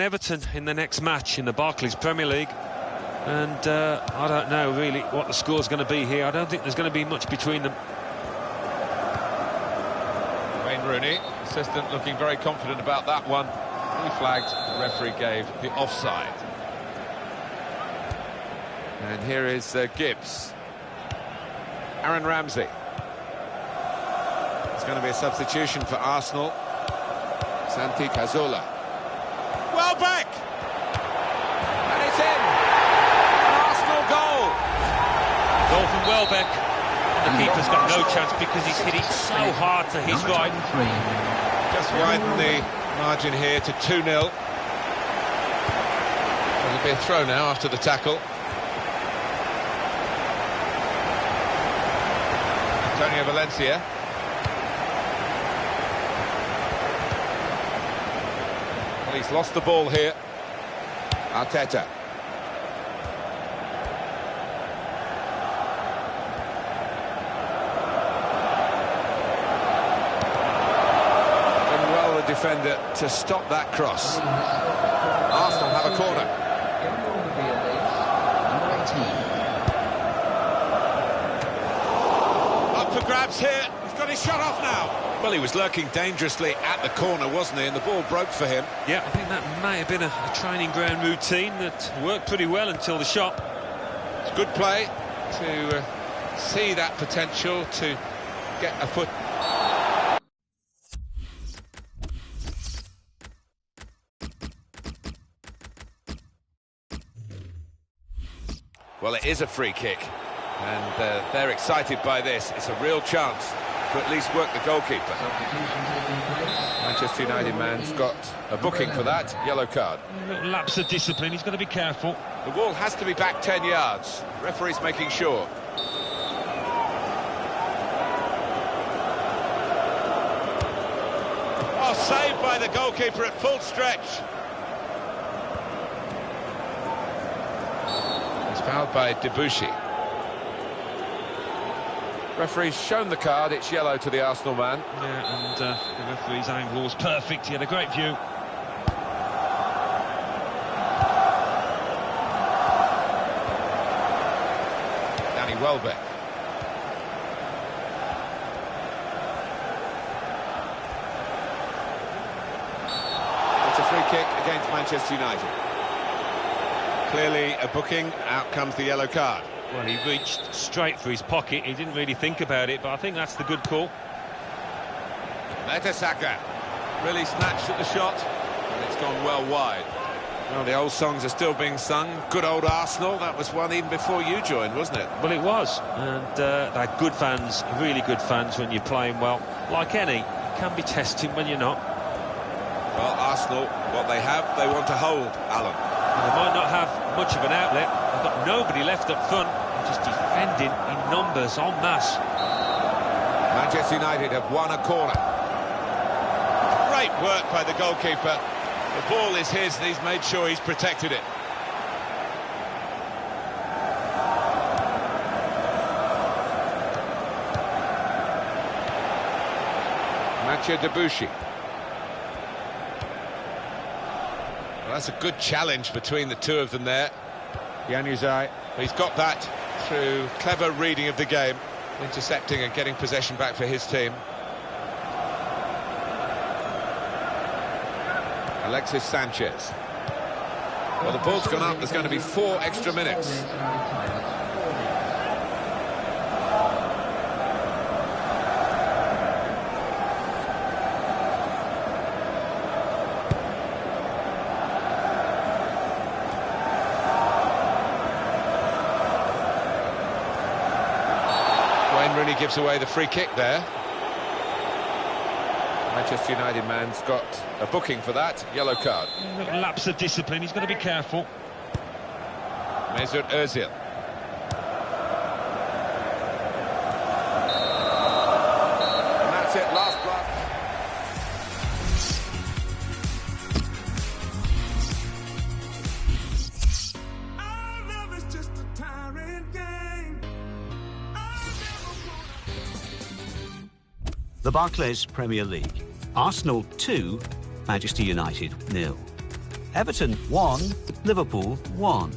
Everton in the next match in the Barclays Premier League, and I don't know really what the score's going to be here. I don't think there's going to be much between them. Wayne Rooney, assistant, looking very confident about that one. He flagged, the referee gave the offside. And here is Gibbs. Aaron Ramsey. It's going to be a substitution for Arsenal. Santi Cazorla. Welbeck! And it's in! An Arsenal goal! Goal from Welbeck. The keeper's got no chance because he's hit it so hard to his right. Just widen the margin here to 2-0. There'll be a throw now after the tackle. Antonio Valencia. Well, he's lost the ball here. Arteta. Defender to stop that cross. Arsenal have a corner. Up for grabs here. He's got his shot off now. Well, he was lurking dangerously at the corner, wasn't he? And the ball broke for him. Yeah, I think that may have been a training ground routine that worked pretty well until the shot. It's good play to see that potential to get a foot. Well, it is a free kick, and they're excited by this. It's a real chance to at least work the goalkeeper. Manchester United man's got a booking for that, yellow card. A little lapse of discipline, he's got to be careful. The ball has to be back 10 yards. Referee's making sure. Oh, saved by the goalkeeper at full stretch. Fouled by Debussy. Referee's shown the card, it's yellow to the Arsenal man. Yeah, and the referee's angle was perfect, he had a great view. Danny Welbeck. It's a free kick against Manchester United. Clearly a booking, out comes the yellow card. Well, he reached straight for his pocket. He didn't really think about it, but I think that's the good call. Mertesacker really snatched at the shot, and it's gone well wide. Well, the old songs are still being sung. Good old Arsenal, that was one even before you joined, wasn't it? Well, it was, and they're good fans, really good fans when you're playing well. Like any, it can be testing when you're not. Well, Arsenal, what they have, they want to hold, Alan. They might not have much of an outlet. They've got nobody left up front. They're just defending in numbers en masse. Manchester United have won a corner. Great work by the goalkeeper. The ball is his, and he's made sure he's protected it. Mathieu Debuchy. Well, that's a good challenge between the two of them there. Januzaj, he's got that through clever reading of the game, intercepting and getting possession back for his team. Alexis Sanchez. Well, the ball's gone up. There's going to be 4 extra minutes. Wayne Rooney gives away the free kick there. Manchester United man's got a booking for that, yellow card. A little lapse of discipline, he's got to be careful. Mesut Ozil. And that's it, last blast. The Barclays Premier League. Arsenal 2, Manchester United 0. Everton 1, Liverpool 1.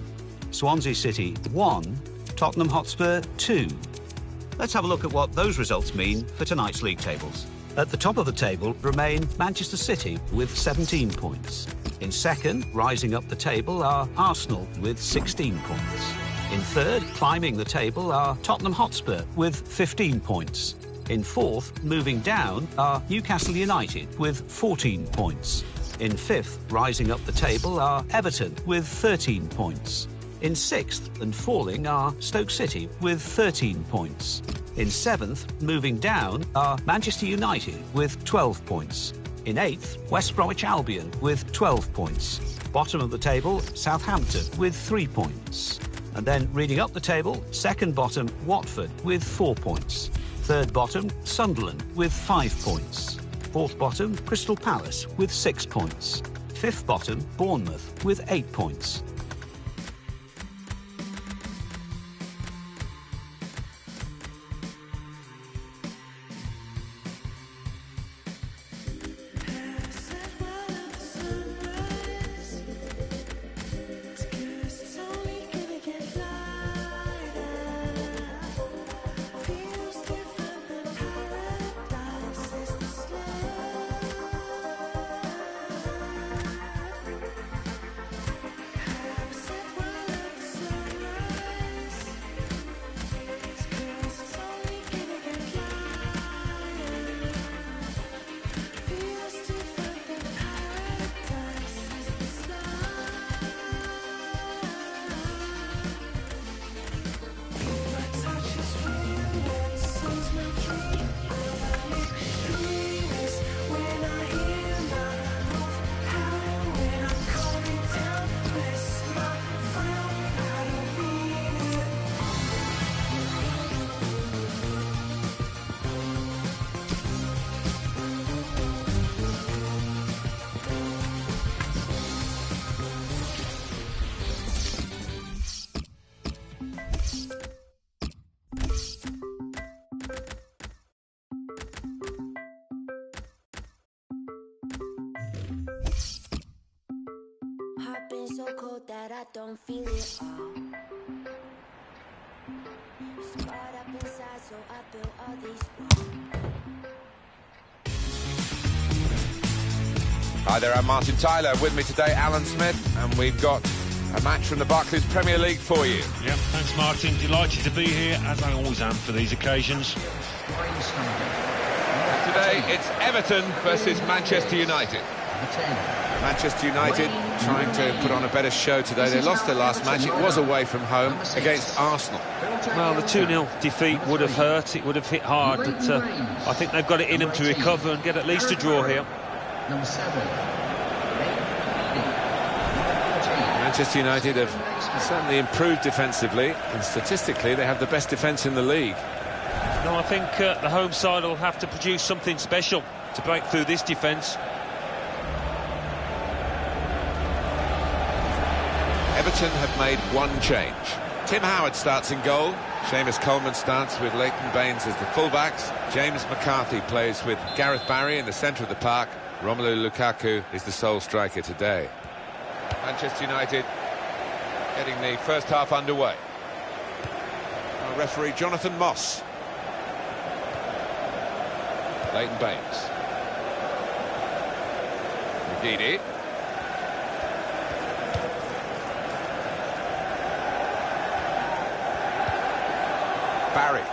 Swansea City 1, Tottenham Hotspur 2. Let's have a look at what those results mean for tonight's league tables. At the top of the table remain Manchester City with 17 points. In second, rising up the table, are Arsenal with 16 points. In third, climbing the table, are Tottenham Hotspur with 15 points. In fourth, moving down, are Newcastle United with 14 points. In fifth, rising up the table, are Everton with 13 points. In sixth and falling are Stoke City with 13 points. In seventh, moving down, are Manchester United with 12 points. In eighth, West Bromwich Albion with 12 points. Bottom of the table, Southampton with 3 points. And then reading up the table, second bottom, Watford with 4 points. Third bottom, Sunderland with 5 points. Fourth bottom, Crystal Palace with 6 points. Fifth bottom, Bournemouth with 8 points. Heart been so cold that I don't feel it all. Scarred up inside, so I built all these walls. Hi there, I'm Martin Tyler. With me today, Alan Smith, and we've got A match from the Barclays Premier League for you. Yeah, thanks Martin. Delighted to be here, as I always am for these occasions. And today it's Everton versus Manchester United. Manchester United trying to put on a better show today. They lost their last match. It was away from home against Arsenal. Well, the 2-0 defeat would have hurt. It would have hit hard, but I think they've got it in them to recover and get at least a draw here. Number 7. Manchester United have certainly improved defensively, and statistically they have the best defence in the league. No, I think the home side will have to produce something special to break through this defence. Everton have made one change. Tim Howard starts in goal. Seamus Coleman starts with Leighton Baines as the fullbacks. James McCarthy plays with Gareth Barry in the centre of the park. Romelu Lukaku is the sole striker today. Manchester United getting the first half underway. Our referee Jonathan Moss. Leighton Baines. Mugidi. Barry.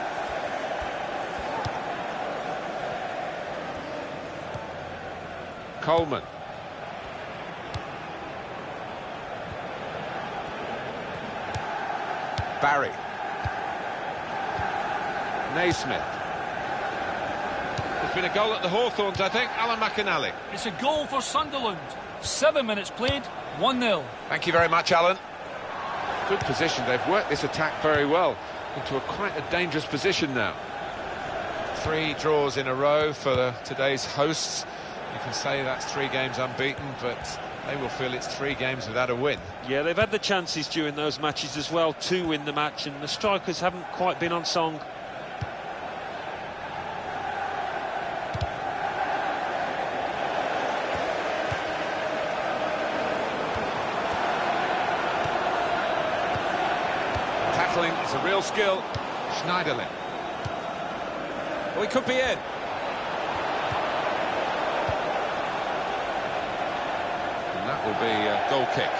Coleman. Barry. Naismith. There's been a goal at the Hawthorns, I think. Alan McInally. It's a goal for Sunderland. 7 minutes played, 1-0. Thank you very much, Alan. Good position. They've worked this attack very well into quite a dangerous position now. 3 draws in a row for today's hosts. You can say that's 3 games unbeaten, but they will feel it's 3 games without a win. Yeah, they've had the chances during those matches as well to win the match, and the strikers haven't quite been on song. Tackling is a real skill. Schneiderlin. Well, he could be in. And that will be a goal kick.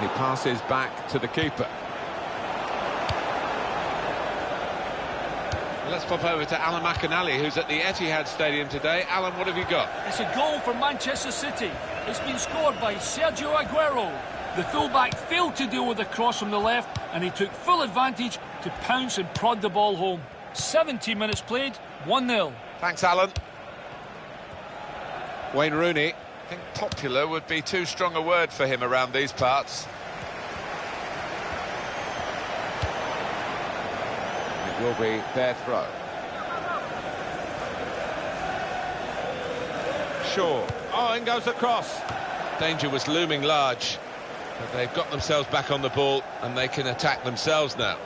He passes back to the keeper. Let's pop over to Alan McInally, who's at the Etihad Stadium today. Alan, what have you got? It's a goal for Manchester City. It's been scored by Sergio Aguero. The fullback failed to deal with the cross from the left, and he took full advantage to pounce and prod the ball home. 17 minutes played, 1-0. Thanks, Alan. Wayne Rooney. I think popular would be too strong a word for him around these parts. It will be their throw. Shaw. Oh, in goes the cross. Danger was looming large, but they've got themselves back on the ball and they can attack themselves now.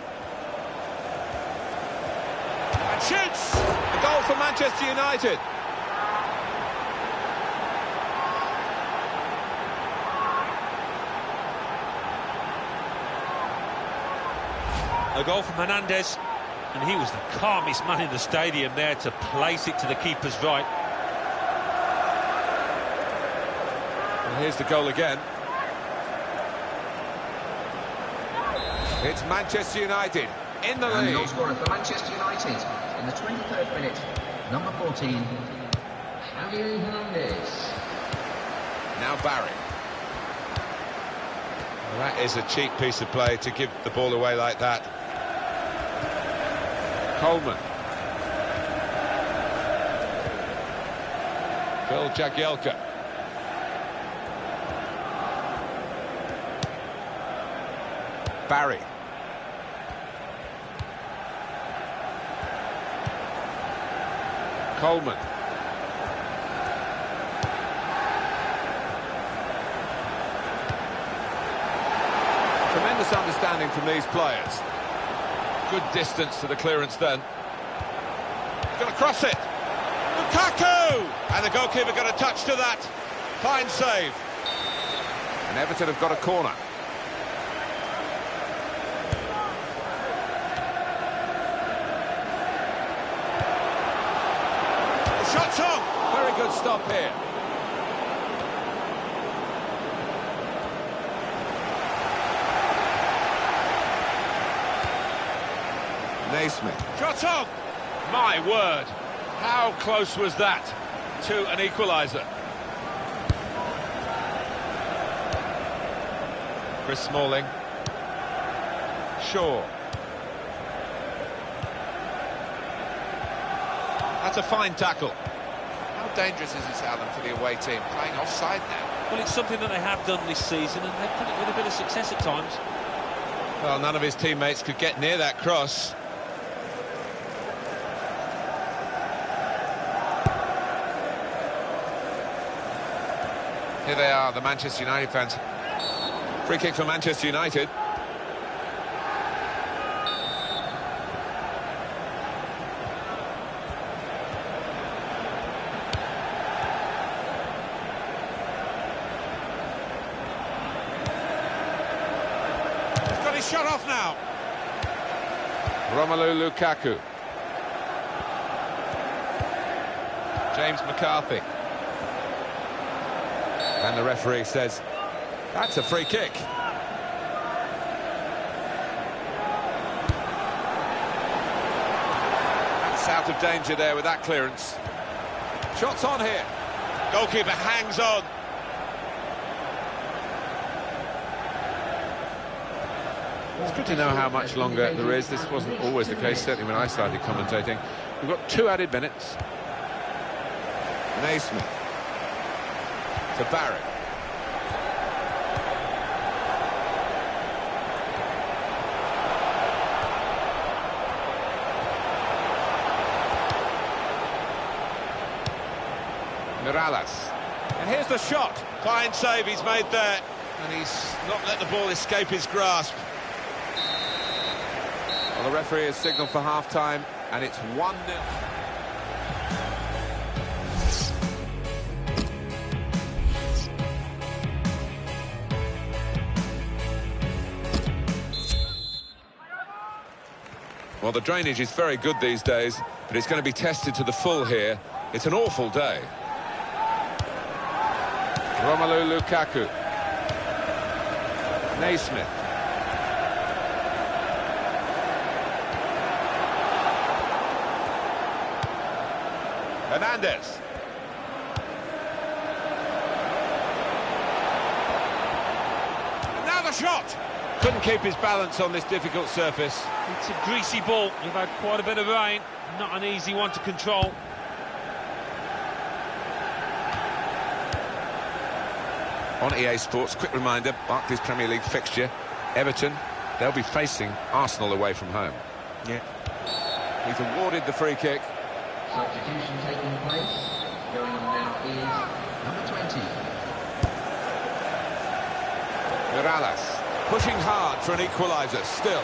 And shoots! A goal for Manchester United. A goal from Hernandez, and he was the calmest man in the stadium there to place it to the keeper's right. And here's the goal again. It's Manchester United in the And the lead. goal scorer for Manchester United in the 23rd minute, number 14, Javier Hernandez. Now Barry. Well, that is a cheap piece of play to give the ball away like that. Coleman. Phil Jagielka. Barry. Coleman. Tremendous understanding from these players. Good distance to the clearance then. He's going to cross it. Lukaku! And the goalkeeper got a touch to that. Fine save. And Everton have got a corner. The shot's on. Very good stop here. Naismith. Shot on! My word, how close was that to an equaliser? Chris Smalling. Shaw. That's a fine tackle. How dangerous is this, Alan, for the away team? Playing offside now. Well, it's something that they have done this season, and they've done it with a bit of success at times. Well, none of his teammates could get near that cross. Here they are, the Manchester United fans. Free kick for Manchester United. He's got his shot off now. Romelu Lukaku. James McCarthy. And the referee says, that's a free kick. That's out of danger there with that clearance. Shots on here. Goalkeeper hangs on. It's good to know how much longer there is. This wasn't always the case, certainly when I started commentating. We've got 2 added minutes. Naismith. To Barry. Morales. And here's the shot. Fine save he's made there. And he's not let the ball escape his grasp. Well, the referee has signalled for half-time, and it's 1-0. Well, the drainage is very good these days, but it's going to be tested to the full here. It's an awful day. Romelu Lukaku. Naismith. Hernandez. And now the shot! Couldn't keep his balance on this difficult surface. It's a greasy ball. You've had quite a bit of rain. Not an easy one to control. On EA Sports, quick reminder, Barclays Premier League fixture. Everton, they'll be facing Arsenal away from home. Yeah. He's awarded the free kick. Substitution taking place. Going on now is number 20. Morales pushing hard for an equaliser still.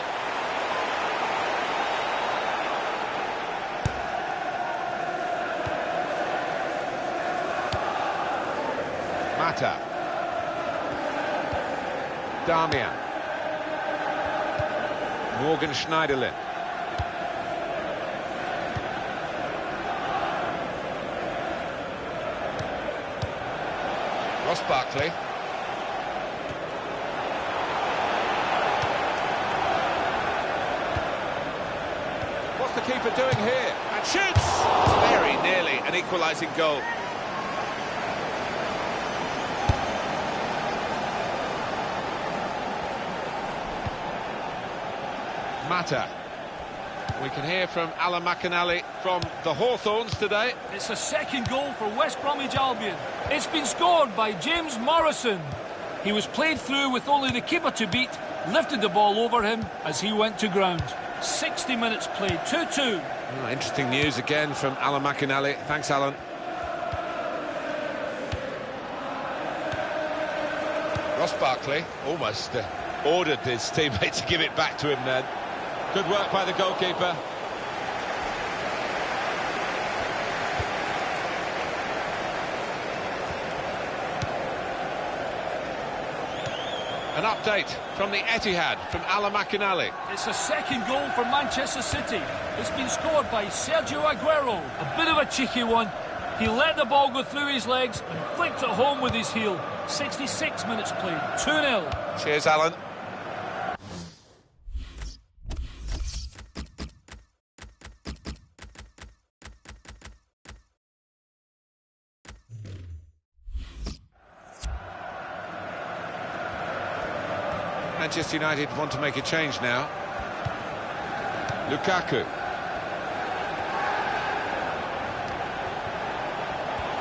Mata. Damian. Morgan Schneiderlin. Ross Barkley. keeper doing here? And shoots! Very nearly an equalising goal. Mata. We can hear from Alan McInally from the Hawthorns today. It's a second goal for West Bromwich Albion. It's been scored by James Morrison. He was played through with only the keeper to beat, lifted the ball over him as he went to ground. 60 minutes played, 2-2. Oh, interesting news again from Alan McInally. Thanks, Alan. Ross Barkley almost ordered his teammate to give it back to him then. Good work by the goalkeeper. An update from the Etihad from Alan McInally. It's a second goal for Manchester City. It's been scored by Sergio Aguero. A bit of a cheeky one. He let the ball go through his legs and flicked it home with his heel. 66 minutes played, 2-0. Cheers, Alan. Manchester United want to make a change now. Lukaku.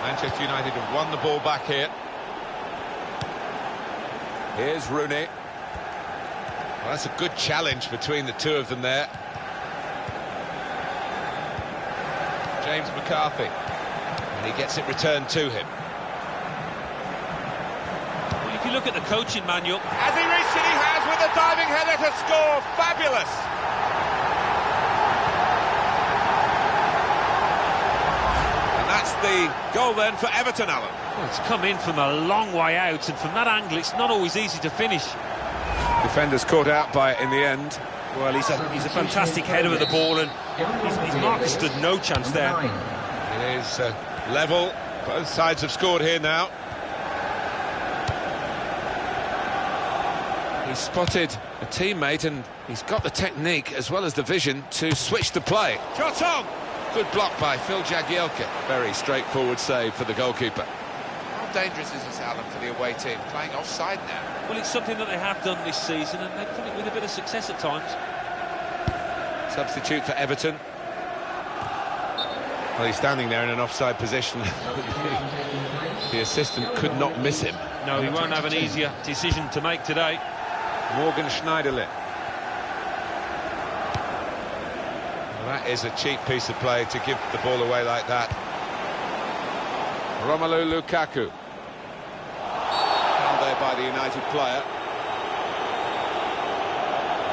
Manchester United have won the ball back here. Here's Rooney. Well, that's a good challenge between the two of them there. James McCarthy. And he gets it returned to him. Well, if you look at the coaching manual... Has he reached it? He has, with a diving header to score. Fabulous. And that's the goal then for Everton, Alan. Well, it's come in from a long way out, and from that angle it's not always easy to finish. Defenders caught out by it in the end. Well, he's a fantastic header of the ball, and his marker stood no chance there. It is level. Both sides have scored here now. He's spotted a teammate, and he's got the technique as well as the vision to switch the play. Shot on! Good block by Phil Jagielka. Very straightforward save for the goalkeeper. How dangerous is this, Alan, for the away team? Playing offside now. Well, it's something that they have done this season, and they've done it with a bit of success at times. Substitute for Everton. Well, he's standing there in an offside position. The assistant could not miss him. No, he won't have an easier decision to make today. Morgan Schneiderlin. Well, that is a cheap piece of play to give the ball away like that. Romelu Lukaku. Held there by the United player.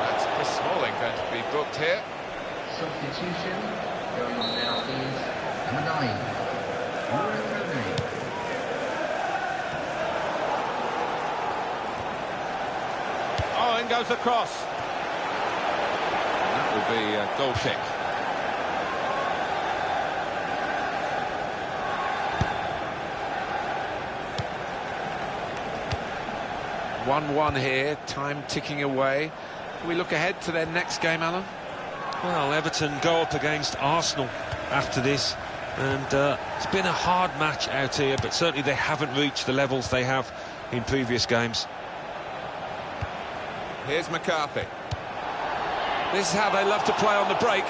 That's Chris Smalling going to be booked here. Substitution going on now is number 9. Oh, in goes the cross. And that will be a goal kick. One here, time ticking away. Can we look ahead to their next game, Alan? Well, Everton go up against Arsenal after this, and it's been a hard match out here, but certainly they haven't reached the levels they have in previous games. Here's McCarthy. This is how they love to play on the break.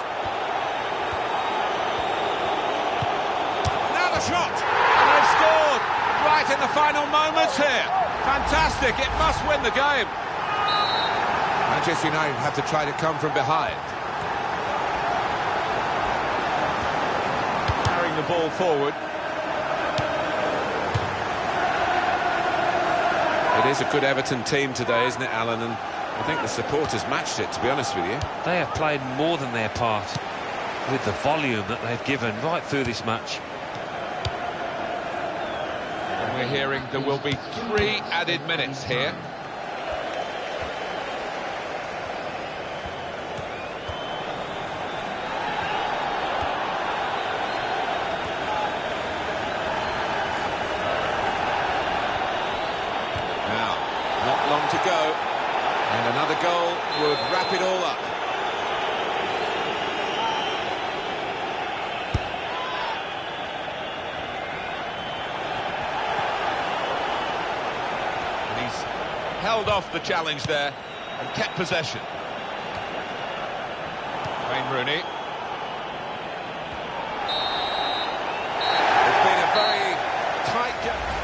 Now the shot! And they've scored right in the final moments here. Fantastic, it must win the game. Manchester United have to try to come from behind. Carrying the ball forward. It is a good Everton team today, isn't it, Alan? And I think the supporters matched it, to be honest with you. They have played more than their part with the volume that they've given right through this match. And we're hearing there will be 3 added minutes here. Now, not long to go. And another goal would wrap it all up. held off the challenge there and kept possession. Wayne Rooney. It's been a very tight game.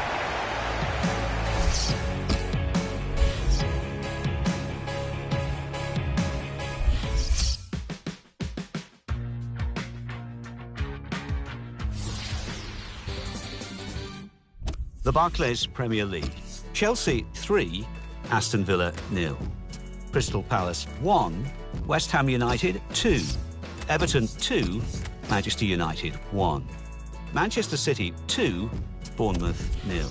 The Barclays Premier League. Chelsea 3, Aston Villa 0. Crystal Palace 1, West Ham United 2. Everton 2, Manchester United 1. Manchester City 2, Bournemouth 0.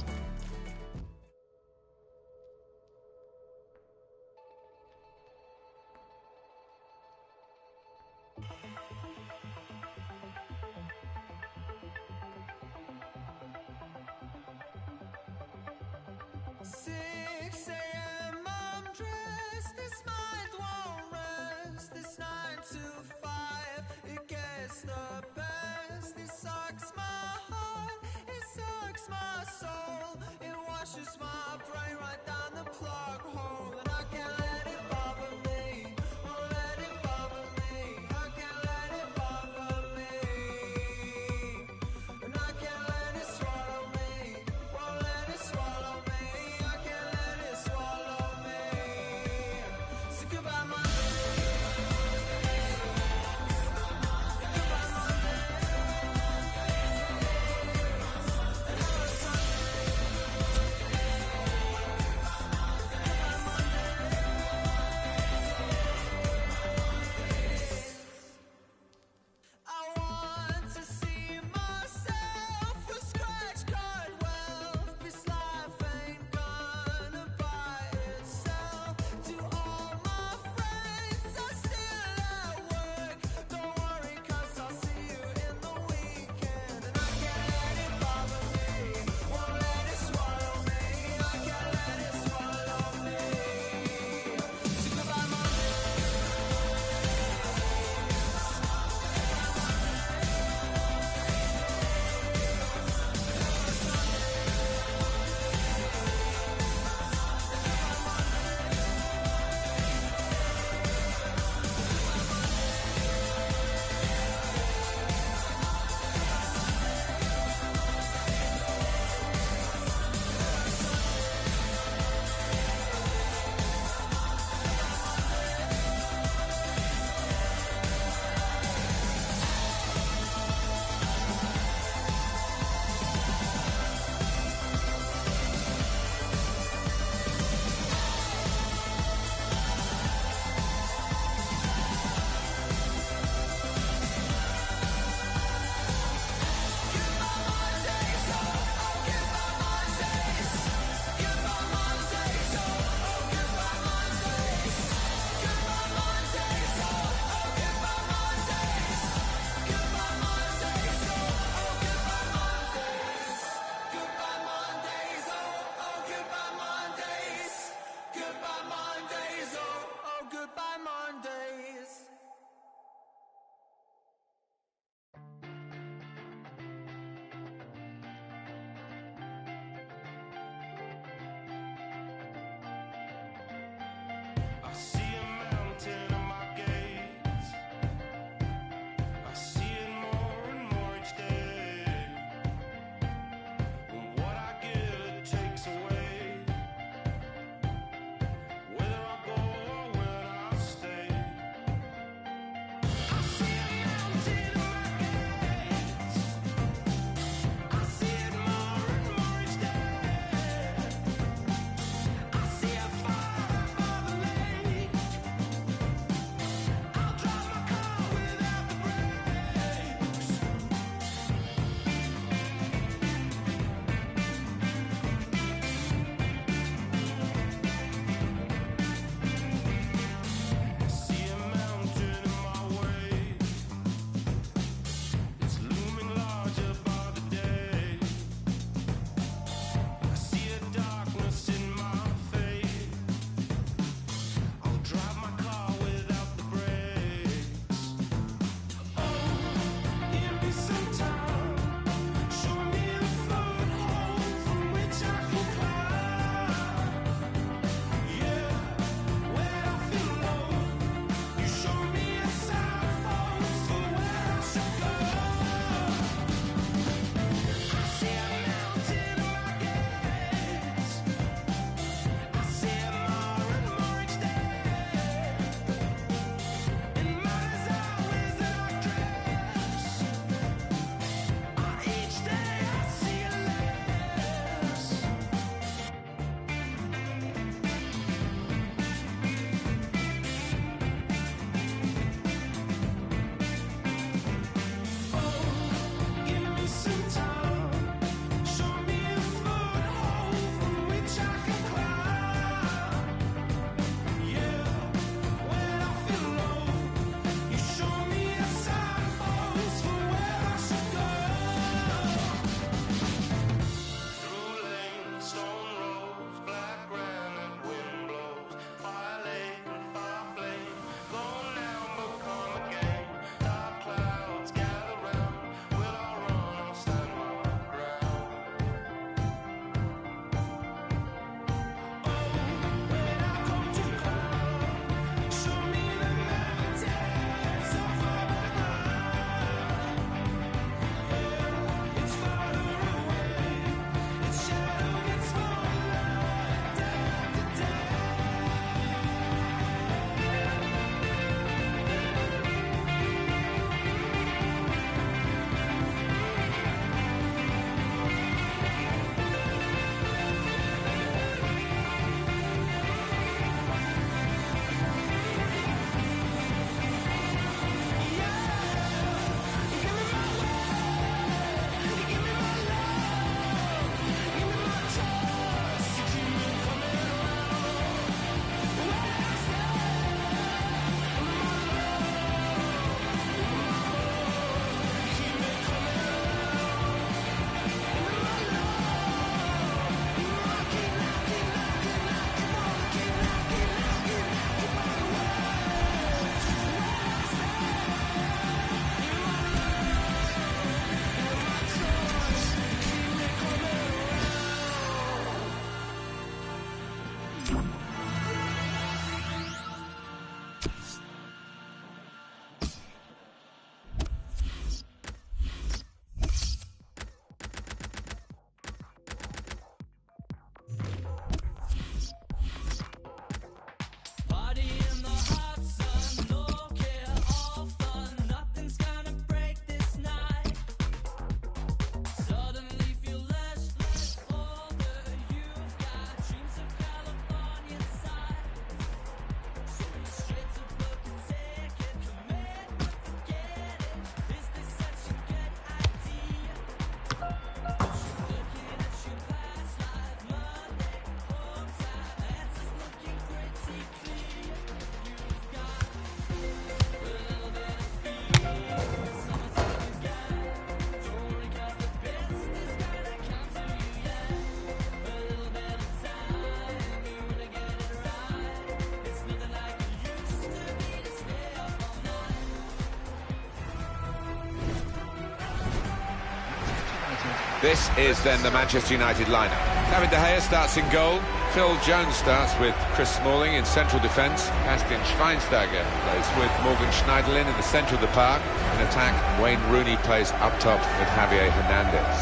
This is then the Manchester United lineup. David De Gea starts in goal. Phil Jones starts with Chris Smalling in central defence. Bastian Schweinsteiger plays with Morgan Schneiderlin in the centre of the park. In attack, Wayne Rooney plays up top with Javier Hernandez.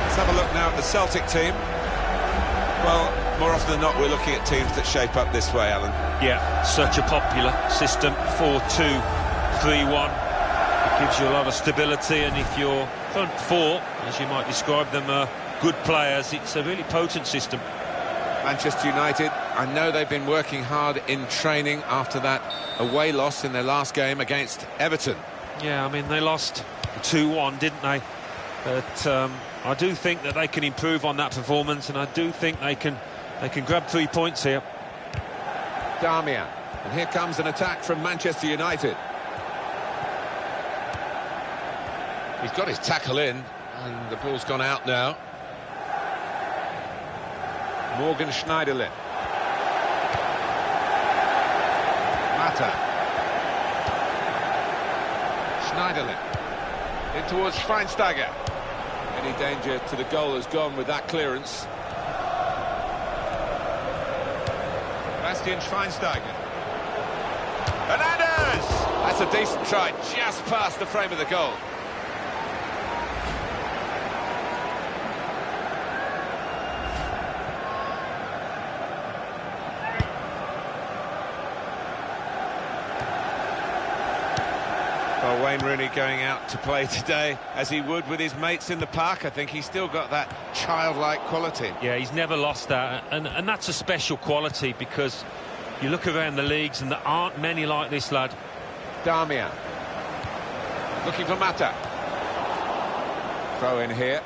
Let's have a look now at the Celtic team. Well, more often than not, we're looking at teams that shape up this way, Alan. Yeah, such a popular system, 4-2-3-1. It gives you a lot of stability, and if your front four, as you might describe them, are good players, it's a really potent system. Manchester United, I know they've been working hard in training after that away loss in their last game against Everton. Yeah, I mean, they lost 2-1, didn't they? But I do think that they can improve on that performance, and I do think they can grab 3 points here. Darmian, and here comes an attack from Manchester United. He's got his tackle in, and the ball's gone out now. Morgan Schneiderlin. Mata. Schneiderlin. In towards Schweinsteiger. Any danger to the goal has gone with that clearance. Bastian Schweinsteiger. Hernandez! That's a decent try, just past the frame of the goal. Well, Wayne Rooney going out to play today, as he would with his mates in the park. I think he's still got that childlike quality. Yeah, he's never lost that, and that's a special quality, because you look around the leagues and there aren't many like this lad. Darmian. Looking for Mata. Throw in here.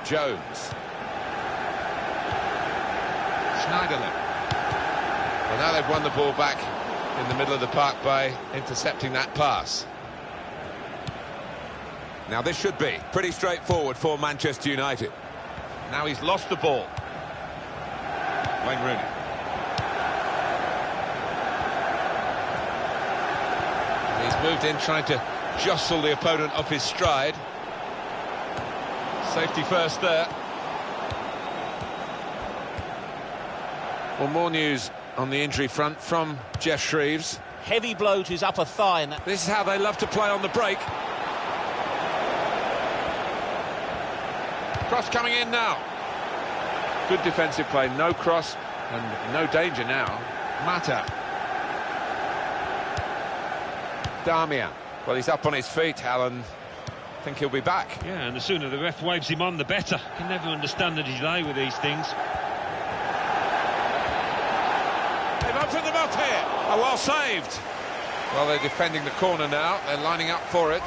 Jones. Schneiderlin. Well, now they've won the ball back in the middle of the park by intercepting that pass. Now this should be pretty straightforward for Manchester United. Now he's lost the ball. Wayne Rooney. And he's moved in trying to jostle the opponent off his stride. Safety first there. Well, more news on the injury front from Jeff Shreves. Heavy blow to his upper thigh. And This is how they love to play on the break. Cross coming in now. Good defensive play, no cross and no danger now. Mata. Darmian. Well, he's up on his feet, Alan. I think he'll be back. Yeah, and the sooner the ref waves him on, the better. You can never understand the delay with these things. They've opened them up here. Oh, well saved. Well, they're defending the corner now. They're lining up for it.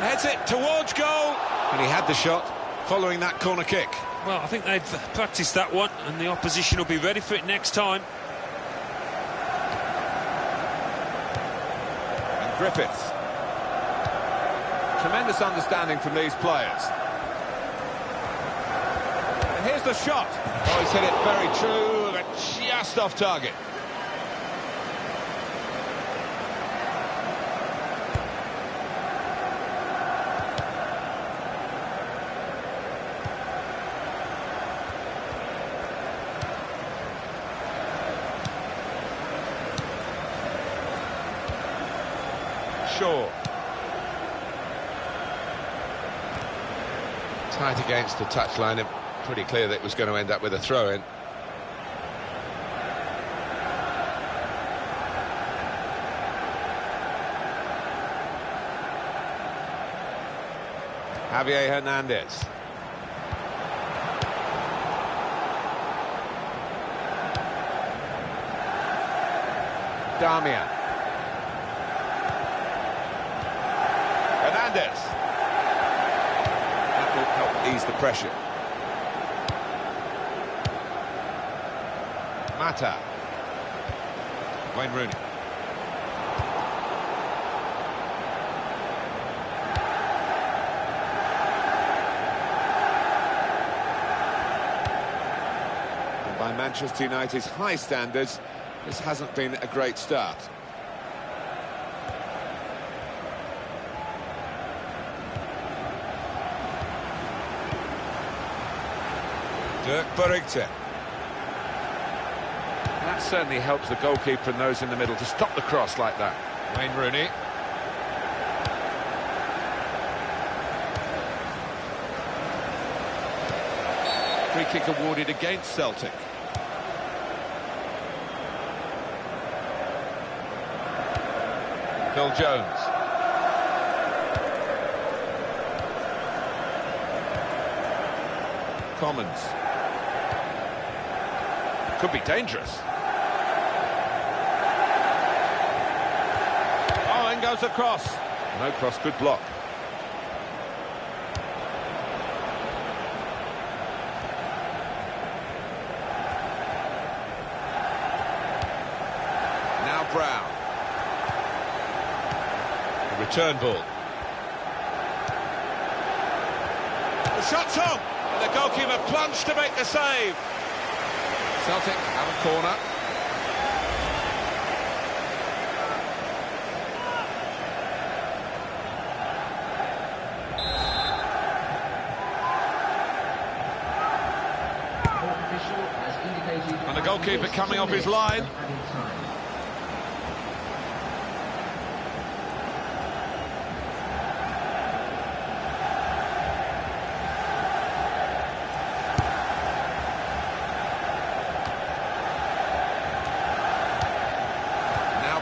Heads it towards goal. And he had the shot following that corner kick. Well, I think they've practiced that one, and the opposition will be ready for it next time. And Griffiths. Tremendous understanding from these players. And here's the shot. Oh, he's hit it very true, but just off target. Shaw. Tight against the touchline, and pretty clear that it was going to end up with a throw-in. Javier Hernandez. Darmian. Fernandez. That will help ease the pressure. Mata. Wayne Rooney. And by Manchester United's high standards, this hasn't been a great start. Dirk Burrington. That certainly helps the goalkeeper and those in the middle to stop the cross like that. Wayne Rooney. Free kick awarded against Celtic. Phil Jones. Commons. Could be dangerous. Oh, in goes the cross. No cross, good block. Now Brown. The return ball. The shot's on! And the goalkeeper plunged to make the save. Celtic have a corner. And the goalkeeper coming off his line.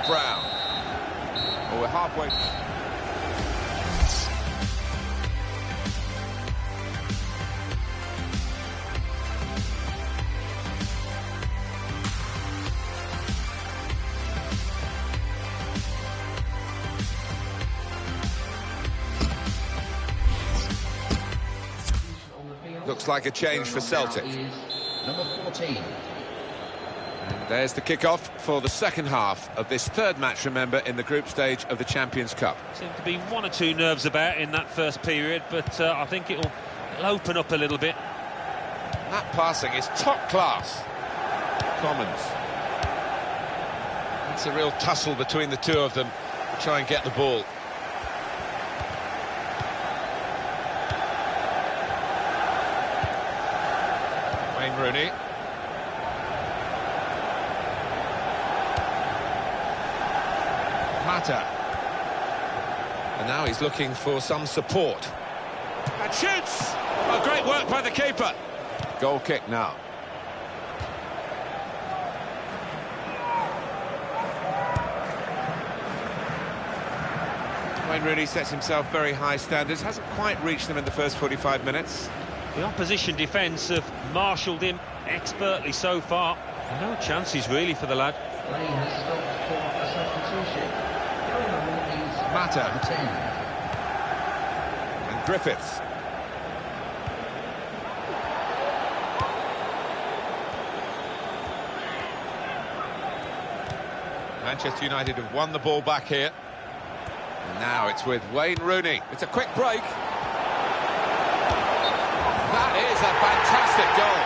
Brown. Well, we're halfway. Looks like a change for Celtic. Number 14. And there's the kick-off for the second half of this third match, remember, in the group stage of the Champions Cup. Seemed to be one or two nerves about in that first period, but I think it'll open up a little bit. That passing is top class. Commons. It's a real tussle between the two of them to try and get the ball. Wayne Rooney. Mata. And now he's looking for some support. And shoots! Oh, great work by the keeper. Goal kick now. Wayne Rooney sets himself very high standards, hasn't quite reached them in the first 45 minutes. The opposition defence have marshalled him expertly so far. No chances really for the lad. Play has stopped for a substitution. Going on is Mata. number 10. And Griffiths. Manchester United have won the ball back here. And now it's with Wayne Rooney. It's a quick break. That is a fantastic goal.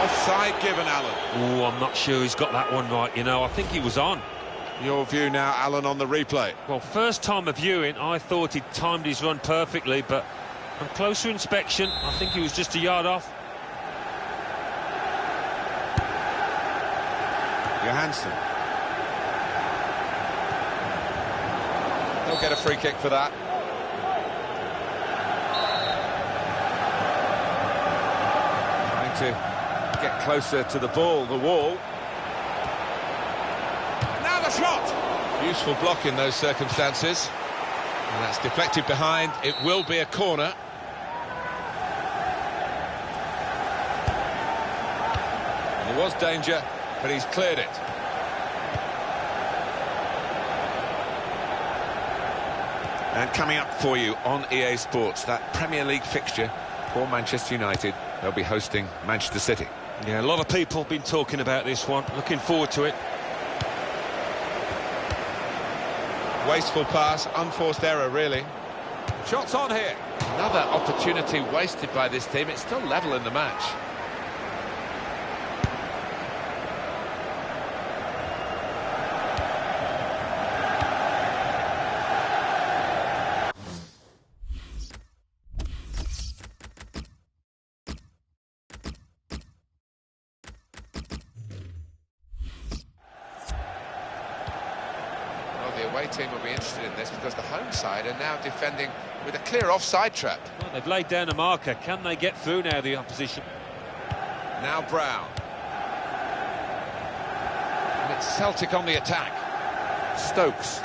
Offside given, Alan. Oh, I'm not sure he's got that one right, you know. I think he was on. Your view now, Alan, on the replay. Well, first time of viewing, I thought he'd timed his run perfectly, but on closer inspection, I think he was just a yard off. Johansson. He'll get a free kick for that. Trying to get closer to the ball, the wall. Now the shot! Useful block in those circumstances. And that's deflected behind. It will be a corner. And there was danger, but he's cleared it. And coming up for you on EA Sports, that Premier League fixture for Manchester United. They'll be hosting Manchester City. Yeah, a lot of people have been talking about this one. Looking forward to it. Wasteful pass, unforced error, really. Shots on here. Another opportunity wasted by this team. It's still level in the match. The away team will be interested in this because the home side are now defending with a clear offside trap. Well, they've laid down a marker. Can they get through now, the opposition? Now Brown. And it's Celtic on the attack. Stokes.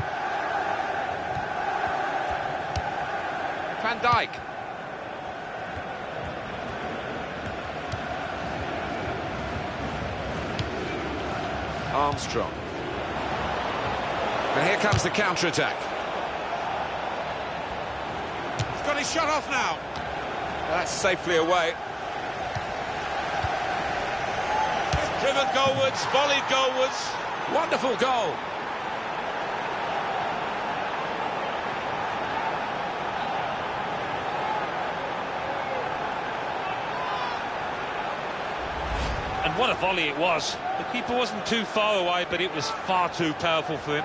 Van Dijk. Armstrong. And here comes the counter-attack. He's got his shot off now. That's safely away. Driven goalwards, volleyed goalwards. Wonderful goal. And what a volley it was. The keeper wasn't too far away, but it was far too powerful for him.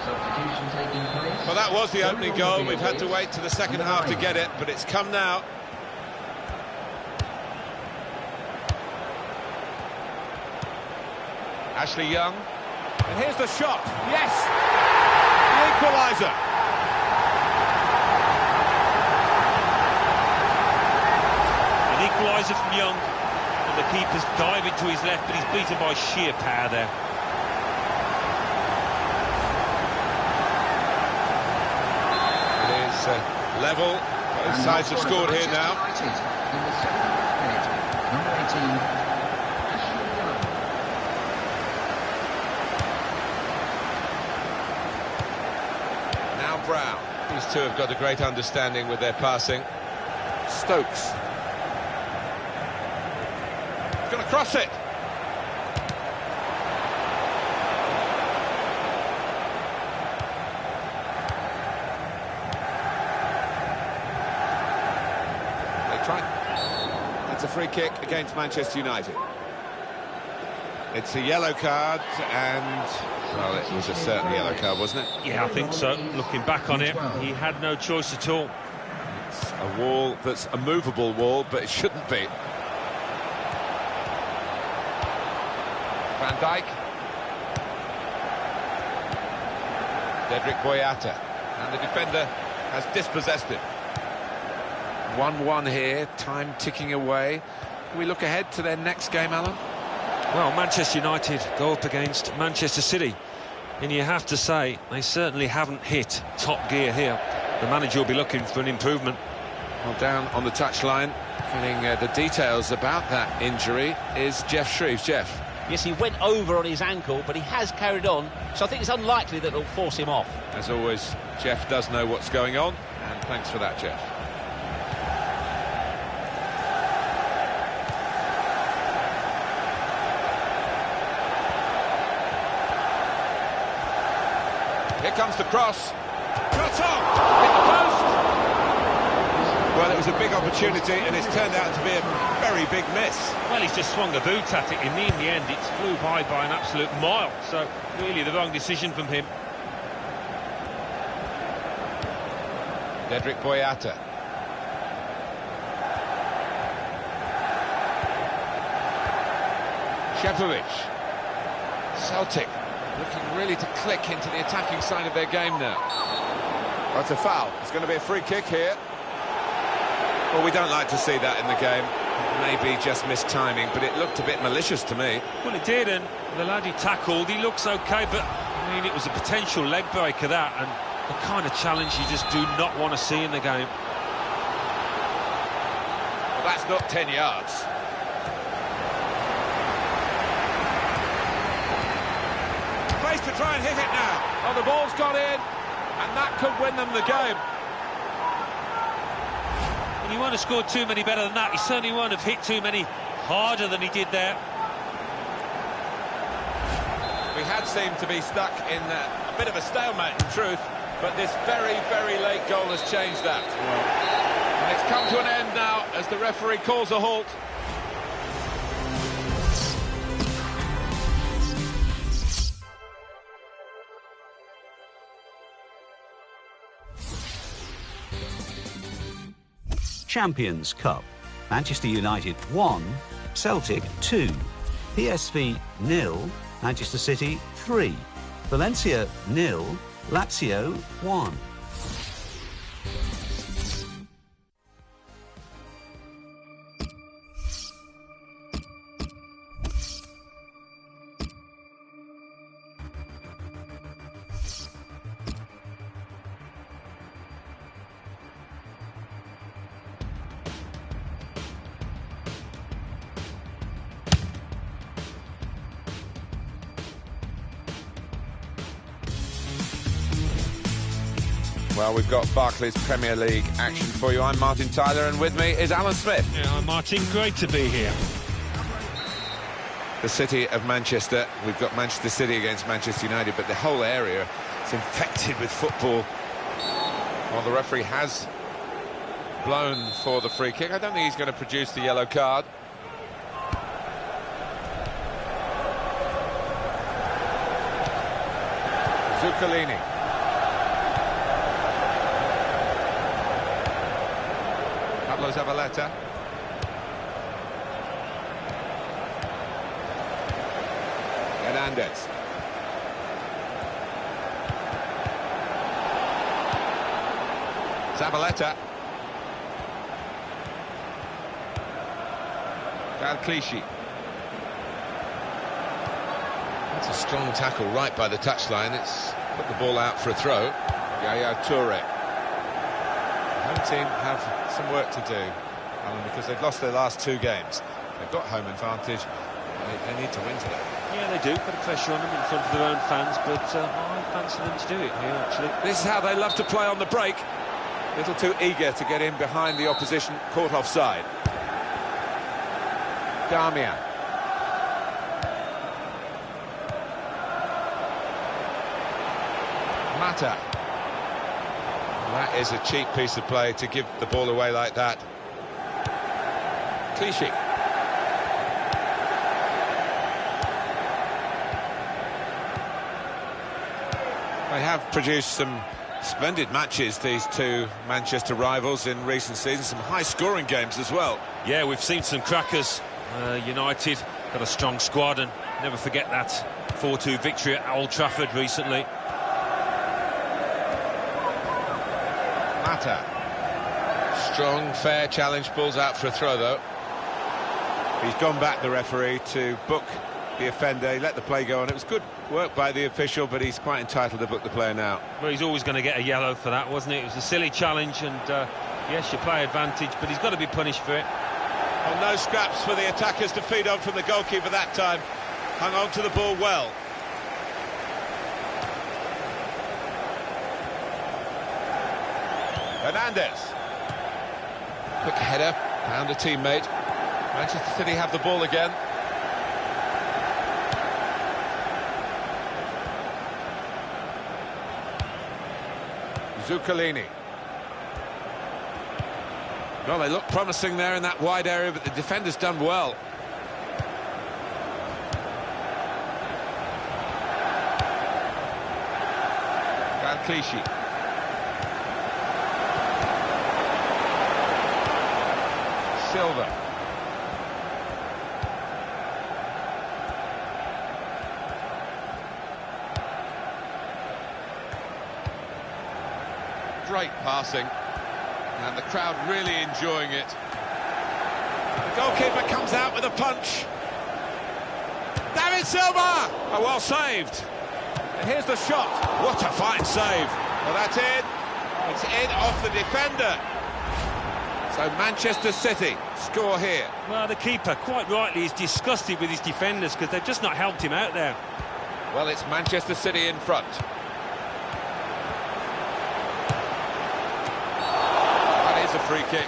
Substitution taking place. Well, that was the opening goal. We've had to wait to the second half to get it, but it's come now. Ashley Young. And here's the shot. Yes! The equaliser. An equaliser from Young. And the keeper's diving to his left, but he's beaten by sheer power there. It is level. Both sides have scored here now. United in the 7th minute. Number 18, Ashley Young. Now Brown. These two have got a great understanding with their passing. Stokes. Going to cross it. They try. That's a free kick against Manchester United. It's a yellow card and, well, it was a certain yellow card, wasn't it? Yeah, I think so. Looking back on it, he had no choice at all. It's a wall that's a movable wall, but it shouldn't be. Van Dijk. Dedrick Boyata. And the defender has dispossessed it. 1-1 here, time ticking away. Can we look ahead to their next game, Alan? Well, Manchester United go up against Manchester City. And you have to say, they certainly haven't hit top gear here. The manager will be looking for an improvement. Well, down on the touchline, getting the details about that injury is Jeff Shreves. Jeff. Yes, he went over on his ankle, but he has carried on, so I think it's unlikely that it'll force him off. As always, Jeff does know what's going on, and thanks for that, Jeff. Here comes the cross. Shot on! Hit the post! Well, it was a big opportunity, and it's turned out to be a very big miss. Well, he's just swung the boot at it. In the end, it flew by an absolute mile. So, really, the wrong decision from him. Dedrick Boyata. Šepović. Celtic looking really to click into the attacking side of their game now. That's a foul. It's going to be a free kick here. Well, we don't like to see that in the game. Maybe just missed timing, but it looked a bit malicious to me. Well, it did, and the lad he tackled, he looks okay, but, I mean, it was a potential leg breaker, that, and the kind of challenge you just do not want to see in the game. Well, that's not 10 yards. space to try and hit it now. Oh, the ball's gone in, and that could win them the game. And he won't have scored too many better than that. He certainly won't have hit too many harder than he did there. We had seemed to be stuck in a bit of a stalemate, in truth, but this very, very late goal has changed that. And it's come to an end now as the referee calls a halt. Champions Cup. Manchester United 1, Celtic 2, PSV 0, Manchester City 3, Valencia 0, Lazio 1. Well, we've got Barclays Premier League action for you. I'm Martin Tyler, and with me is Alan Smith. Yeah, I'm Martin. Great to be here. The city of Manchester. We've got Manchester City against Manchester United, but the whole area is infected with football. Well, the referee has blown for the free kick. I don't think he's going to produce the yellow card. Zuccolini. Zabaleta. Hernandez. Zabaleta. Clichy. That's a strong tackle right by the touchline. It's put the ball out for a throw. Yaya Toure. The home team have some work to do, Alan, because they've lost their last 2 games. They've got home advantage. They need to win today. Yeah, they do. Put a pressure on them in front of their own fans, but I fancy them to do it here, actually. This is how they love to play on the break. A little too eager to get in behind the opposition, caught offside. Darmian. Mata. That is a cheap piece of play to give the ball away like that. Clichy. They have produced some splendid matches, these two Manchester rivals, in recent seasons. Some high-scoring games as well. Yeah, we've seen some crackers. United got a strong squad, and never forget that 4-2 victory at Old Trafford recently. Mata. Strong, fair challenge, pulls out for a throw, though. He's gone back, the referee, to book the offender. He let the play go on. It was good work by the official, but he's quite entitled to book the player now. Well, he's always going to get a yellow for that, wasn't it? It was a silly challenge, and yes, you play advantage, but he's got to be punished for it. Well, no scraps for the attackers to feed on from the goalkeeper that time. Hung on to the ball well. Hernandez. Quick header, found a teammate. Manchester City have the ball again. Zuccolini. Well, they look promising there in that wide area, but the defender's done well. Clichy. Silva. Great passing, and the crowd really enjoying it. The goalkeeper comes out with a punch. David Silva! Oh, well saved. And here's the shot. What a fine save. Well, that's in. It's in off the defender. So Manchester City score here. Well, the keeper, quite rightly, is disgusted with his defenders because they've just not helped him out there. Well, it's Manchester City in front. That is a free kick.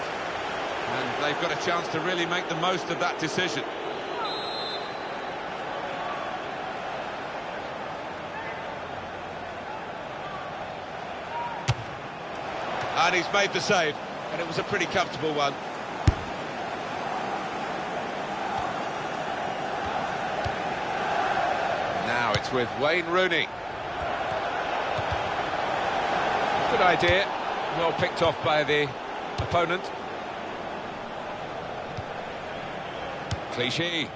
And they've got a chance to really make the most of that decision. And he's made the save, and it was a pretty comfortable one. Now it's with Wayne Rooney. Good idea, well picked off by the opponent. Clichy.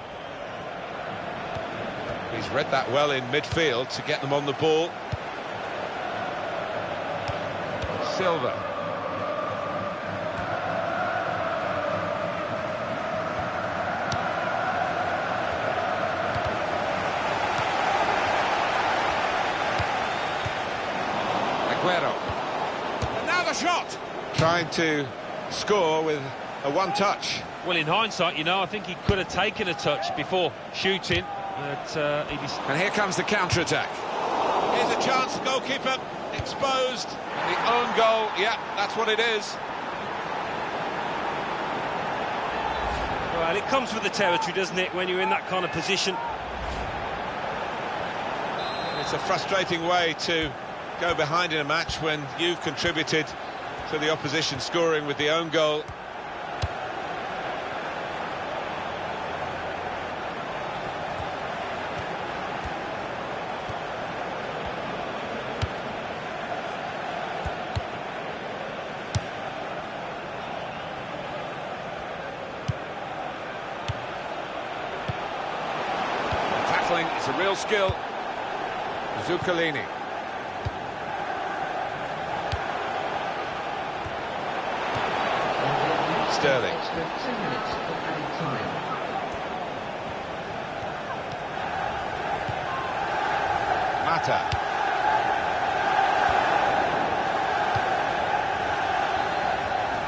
He's read that well in midfield to get them on the ball. Silva. And now the shot! Trying to score with a one-touch. Well, in hindsight, you know, I think he could have taken a touch before shooting. But And here comes the counter-attack. Here's a chance, goalkeeper exposed. The own goal, yeah, that's what it is. Well, it comes with the territory, doesn't it, when you're in that kind of position? It's a frustrating way to go behind in a match when you've contributed to the opposition scoring with the own goal. Tackling is a real skill. Zuccolini. Sterling. Extra 2 minutes of added time. Mata.